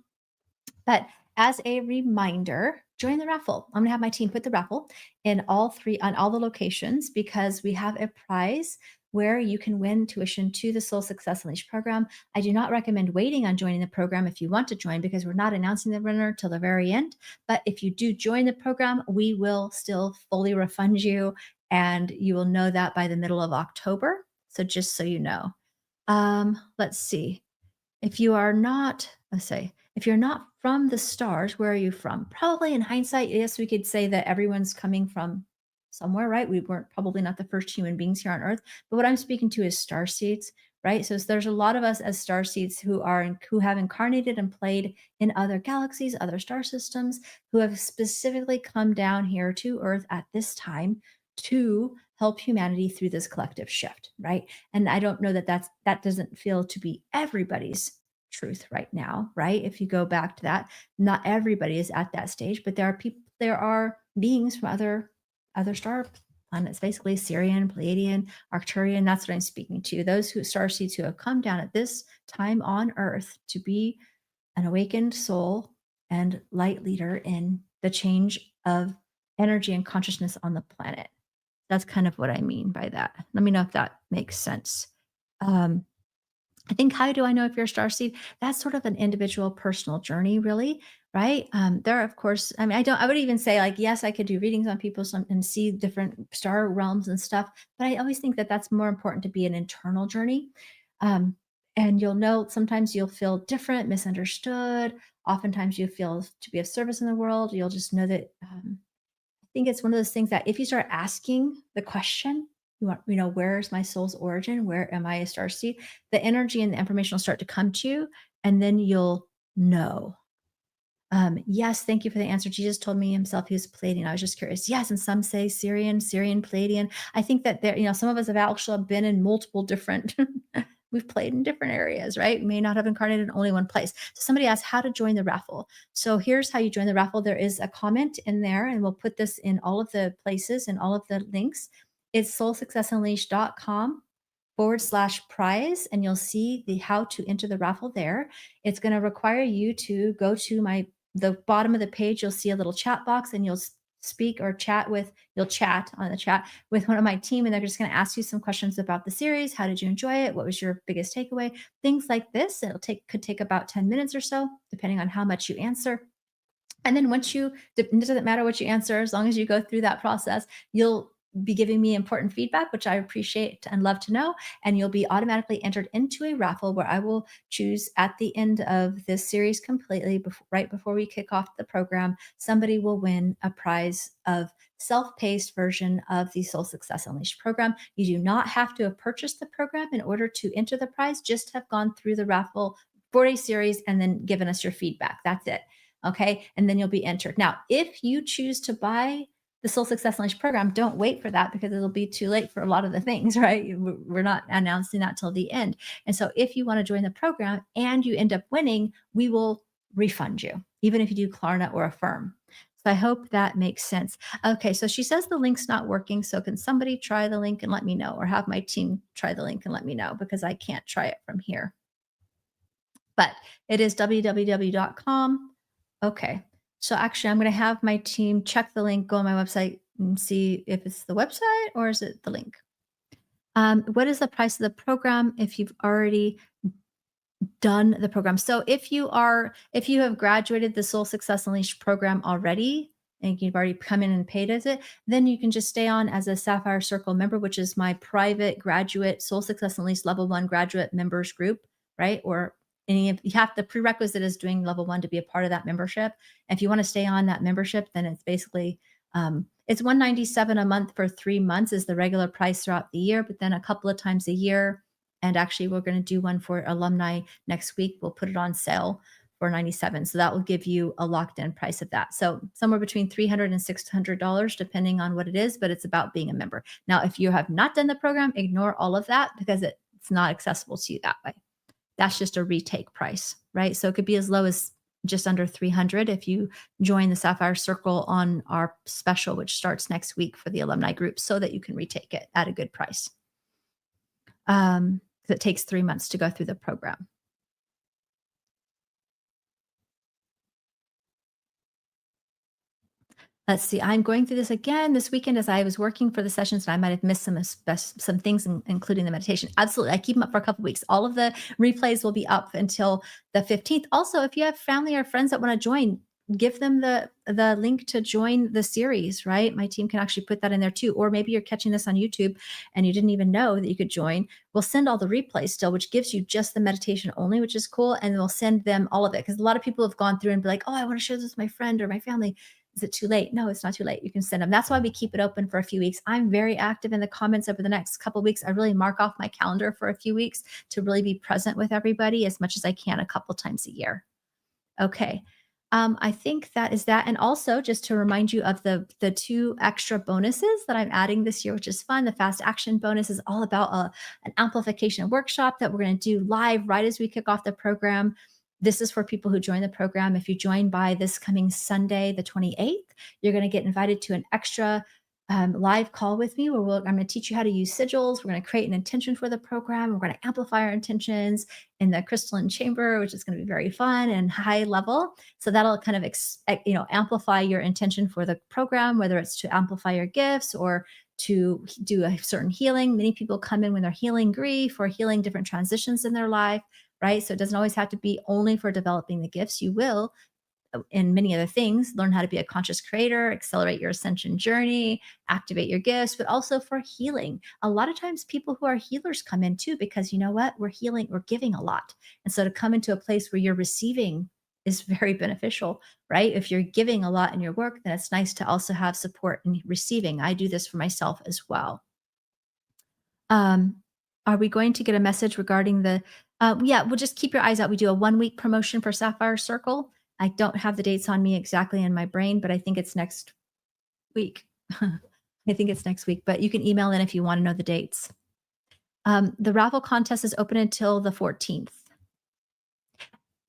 But as a reminder, join the raffle. I'm going to have my team put the raffle in all three on all the locations because we have a prize where you can win tuition to the Soul Success Unleashed program. I do not recommend waiting on joining the program if you want to join because we're not announcing the winner till the very end. But if you do join the program, we will still fully refund you and you will know that by the middle of October. So just so you know. Let's see. If you are not, let's say, if you're not from the stars, where are you from? Probably in hindsight, yes, we could say that everyone's coming from somewhere, right? We weren't probably not the first human beings here on Earth, but what I'm speaking to is star seeds, right? So there's a lot of us as star seeds who have incarnated and played in other galaxies, other star systems, who have specifically come down here to Earth at this time to help humanity through this collective shift, right? And I don't know that that doesn't feel to be everybody's truth right now, right? If you go back to that, not everybody is at that stage, but there are beings from other star planets, basically Sirian, Pleiadian, Arcturian. That's what I'm speaking to. Those who star seeds who have come down at this time on Earth to be an awakened soul and light leader in the change of energy and consciousness on the planet. That's kind of what I mean by that. Let me know if that makes sense. Um, I think how do I know if you're a star seed? That's sort of an individual personal journey, really, right? There are, of course, I mean, I would even say like, yes, I could do readings on people and see different star realms and stuff, but I always think that that's more important to be an internal journey. Um, and you'll know sometimes you'll feel different, misunderstood. Oftentimes you feel to be of service in the world. You'll just know that I think it's one of those things that if you start asking the question, where's my soul's origin? Where am I a star seed? The energy and the information will start to come to you, and then you'll know. Yes, thank you for the answer. Jesus told me himself he was Palladian. I was just curious. Yes, and some say Syrian, Syrian, Palladian. I think that some of us have actually been in multiple different, we've played in different areas, right? We may not have incarnated in only one place. So somebody asked how to join the raffle. So here's how you join the raffle. There is a comment in there, and we'll put this in all of the places and all of the links. It's soulsuccessunleashed.com/prize, and you'll see the how to enter the raffle there. It's going to require you to go to the bottom of the page. You'll see a little chat box, and speak or chat with you'll chat on the chat with one of my team, and they're just going to ask you some questions about the series. How did you enjoy it? What was your biggest takeaway? Things like this. Could take about 10 minutes or so, depending on how much you answer. And then it doesn't matter what you answer, as long as you go through that process, you'll be giving me important feedback, which I appreciate and love to know. And you'll be automatically entered into a raffle where I will choose at the end of this series completely, right before we kick off the program, somebody will win a prize of self-paced version of the Soul Success Unleashed program. You do not have to have purchased the program in order to enter the prize, just have gone through the raffle 4-day series and then given us your feedback. That's it. Okay. And then you'll be entered. Now, if you choose to buy the Soul Success Unleashed program, don't wait for that because it'll be too late for a lot of the things, right? We're not announcing that till the end. And so if you want to join the program and you end up winning, we will refund you, even if you do Klarna or Affirm. So I hope that makes sense. Okay, so she says the link's not working. So can somebody try the link and let me know, or have my team try the link and let me know, because I can't try it from here. But it is www.com. Okay. So actually, I'm going to have my team check the link, go on my website and see if it's the website or is it the link. What is the price of the program if you've already done the program? So if you have graduated the Soul Success Unleashed program already, and you've already come in and paid as it, then you can just stay on as a Sapphire Circle member, which is my private graduate Soul Success Unleashed level 1 graduate members group, right? Or the prerequisite is doing level 1 to be a part of that membership. And if you want to stay on that membership, then it's basically it's $197 a month for 3 months is the regular price throughout the year, but then a couple of times a year. And actually, we're going to do one for alumni next week. We'll put it on sale for $97. So that will give you a locked in price of that. So somewhere between $300 and $600, depending on what it is, but it's about being a member. Now, if you have not done the program, ignore all of that because it's not accessible to you that way. That's just a retake price, right? So it could be as low as just under 300 if you join the Sapphire Circle on our special, which starts next week for the alumni group, so that you can retake it at a good price. It takes 3 months to go through the program. Let's see. I'm going through this again this weekend as I was working for the sessions, and I might have missed some things, including the meditation. Absolutely. I keep them up for a couple of weeks. All of the replays will be up until the 15th. Also, if you have family or friends that want to join, give them the link to join the series, right? My team can actually put that in there too. Or maybe you're catching this on YouTube and you didn't even know that you could join. We'll send all the replays still, which gives you just the meditation only, which is cool. And we'll send them all of it, because a lot of people have gone through and be like, oh, I want to share this with my friend or my family. Is it too late? No, it's not too late. You can send them. That's why we keep it open for a few weeks. I'm very active in the comments over the next couple of weeks. I really mark off my calendar for a few weeks to really be present with everybody as much as I can a couple times a year. Okay. I think that is that. And also just to remind you of the 2 extra bonuses that I'm adding this year, which is fun. The fast action bonus is all about an amplification workshop that we're going to do live right as we kick off the program. This is for people who join the program. If you join by this coming Sunday, the 28th, you're going to get invited to an extra live call with me where I'm going to teach you how to use sigils. We're going to create an intention for the program. We're going to amplify our intentions in the crystalline chamber, which is going to be very fun and high level. So that'll kind of amplify your intention for the program, whether it's to amplify your gifts or to do a certain healing. Many people come in when they're healing grief or healing different transitions in their life, right? So it doesn't always have to be only for developing the gifts. You will in many other things, learn how to be a conscious creator, accelerate your ascension journey, activate your gifts, but also for healing. A lot of times people who are healers come in too, because you know what? We're healing, we're giving a lot. And so to come into a place where you're receiving is very beneficial, right? If you're giving a lot in your work, then it's nice to also have support in receiving. I do this for myself as well. Um, are we going to get a message regarding the yeah, we'll just keep your eyes out. We do a 1 week promotion for Sapphire Circle. I don't have the dates on me exactly in my brain, but I think it's next week. I think it's next week, but you can email in if you want to know the dates. The raffle contest is open until the 14th.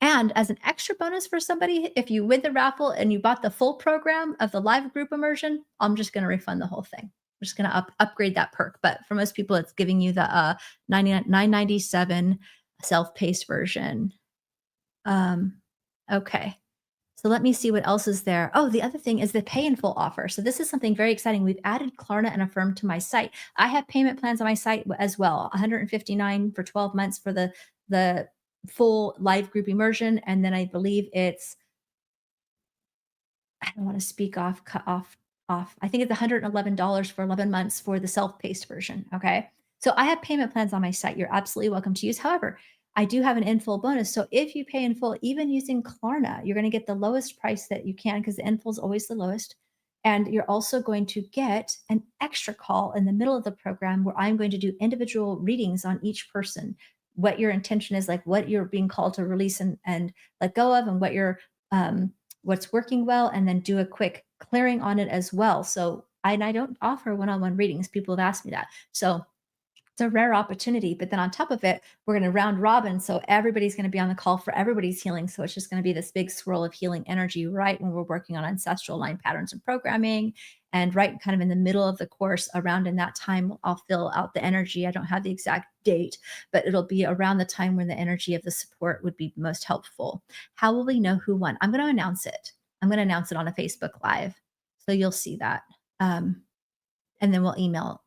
And as an extra bonus for somebody, if you win the raffle and you bought the full program of the live group immersion, I'm just going to refund the whole thing. I'm just going to upgrade that perk. But for most people, it's giving you the $997 self-paced version. Okay. So let me see what else is there. Oh, the other thing is the pay in full offer. So this is something very exciting. We've added Klarna and Affirm to my site. I have payment plans on my site as well. $159 for 12 months for the full live group immersion, and then I believe it's, I don't want to speak off, cut off. I think it's $111 for 11 months for the self-paced version. Okay. So I have payment plans on my site. You're absolutely welcome to use. However, I do have an in full bonus. So if you pay in full, even using Klarna, you're going to get the lowest price that you can, because the in full is always the lowest. And you're also going to get an extra call in the middle of the program where I'm going to do individual readings on each person, what your intention is, like what you're being called to release and let go of, and what you're what's working well, and then do a quick clearing on it as well. So I don't offer one-on-one readings. People have asked me that. So it's a rare opportunity. But then on top of it, we're going to round robin. So everybody's going to be on the call for everybody's healing. So it's just going to be this big swirl of healing energy right when we're working on ancestral line patterns and programming. And right kind of in the middle of the course, around in that time, I'll fill out the energy. I don't have the exact date, but it'll be around the time when the energy of the support would be most helpful. How will we know who won? I'm going to announce it. I'm going to announce it on a Facebook Live. So you'll see that. And then we'll email.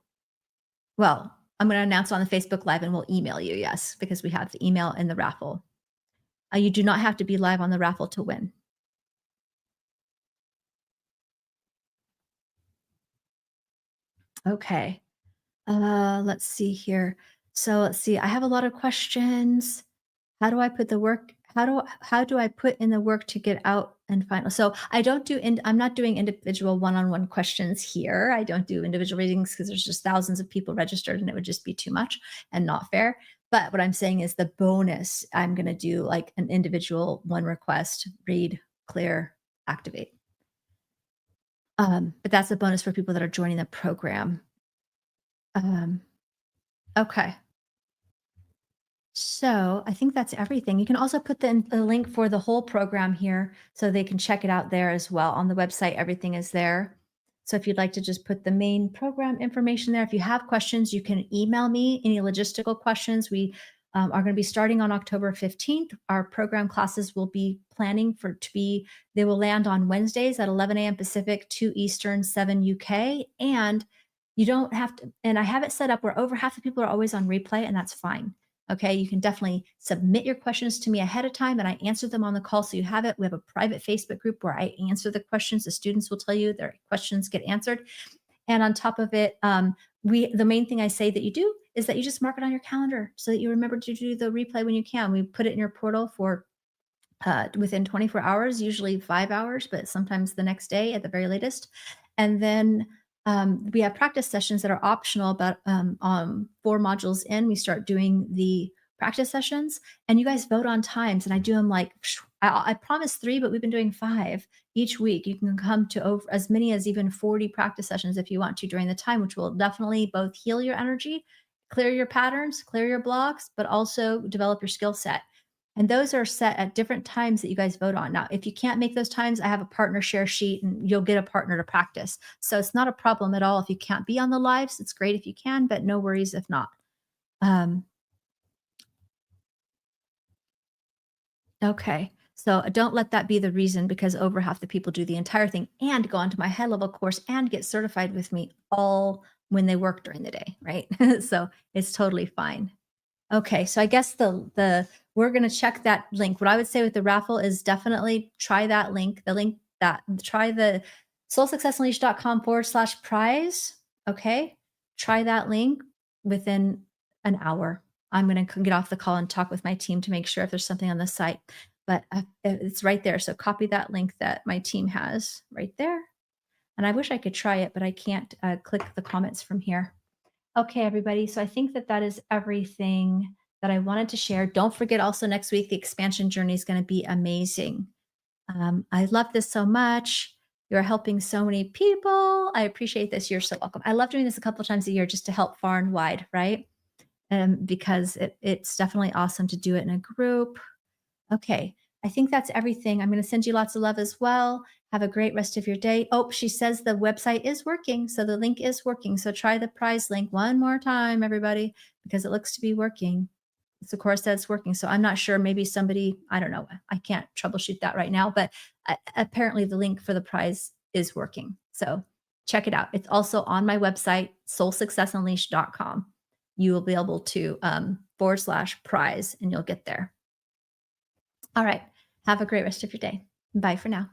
Well, I'm going to announce it on the Facebook Live and we'll email you. Yes, because we have the email in the raffle. You do not have to be live on the raffle to win. Okay. Let's see here. So let's see. I have a lot of questions. How do I put the work? How do I put in the work to get out and final? So I don't do. I'm not doing individual one-on-one questions here. I don't do individual readings because there's just thousands of people registered, and it would just be too much and not fair. But what I'm saying is the bonus. I'm going to do like an individual one request, read, clear, activate. But that's a bonus for people that are joining the program. Okay. So I think that's everything. You can also put the link for the whole program here so they can check it out there as well. On the website, everything is there. So if you'd like to just put the main program information there, if you have questions, you can email me any logistical questions. We are going to be starting on October 15th. Our program classes will be planning they will land on Wednesdays at 11 a.m. Pacific, 2 Eastern, 7 UK. And you don't have to, and I have it set up where over half the people are always on replay, and that's fine. Okay, you can definitely submit your questions to me ahead of time and I answer them on the call. So you have it. We have a private Facebook group where I answer the questions. The students will tell you their questions get answered. And on top of it, the main thing I say that you do is that you just mark it on your calendar so that you remember to do the replay when you can. We put it in your portal for within 24 hours, usually 5 hours, but sometimes the next day at the very latest. And then we have practice sessions that are optional, but on 4 modules in, we start doing the practice sessions, and you guys vote on times, and I do them like, I promise 3, but we've been doing 5 each week. You can come to over as many as even 40 practice sessions if you want to during the time, which will definitely both heal your energy, clear your patterns, clear your blocks, but also develop your skill set. And those are set at different times that you guys vote on. Now, if you can't make those times, I have a partner share sheet and you'll get a partner to practice. So it's not a problem at all if you can't be on the lives. It's great if you can, but no worries if not. Okay. So don't let that be the reason, because over half the people do the entire thing and go onto my high level course and get certified with me all when they work during the day, right? So it's totally fine. Okay, so I guess we're we're going to check that link. What I would say with the raffle is definitely try that link, try the soulsuccessunleashed.com/prize. Okay. Try that link within an hour. I'm going to get off the call and talk with my team to make sure if there's something on the site, but it's right there. So copy that link that my team has right there. And I wish I could try it, but I can't click the comments from here. Okay, everybody. So I think that is everything that I wanted to share. Don't forget also next week, the expansion journey is going to be amazing. I love this so much. You're helping so many people. I appreciate this. You're so welcome. I love doing this a couple of times a year just to help far and wide, right? Because it's definitely awesome to do it in a group. Okay. I think that's everything. I'm going to send you lots of love as well. Have a great rest of your day. Oh, she says the website is working. So the link is working. So try the prize link one more time, everybody, because it looks to be working. Sakura said it's working. So I'm not sure. Maybe somebody, I don't know. I can't troubleshoot that right now, but apparently the link for the prize is working. So check it out. It's also on my website, soulsuccessunleashed.com. You will be able to /prize and you'll get there. All right. Have a great rest of your day. Bye for now.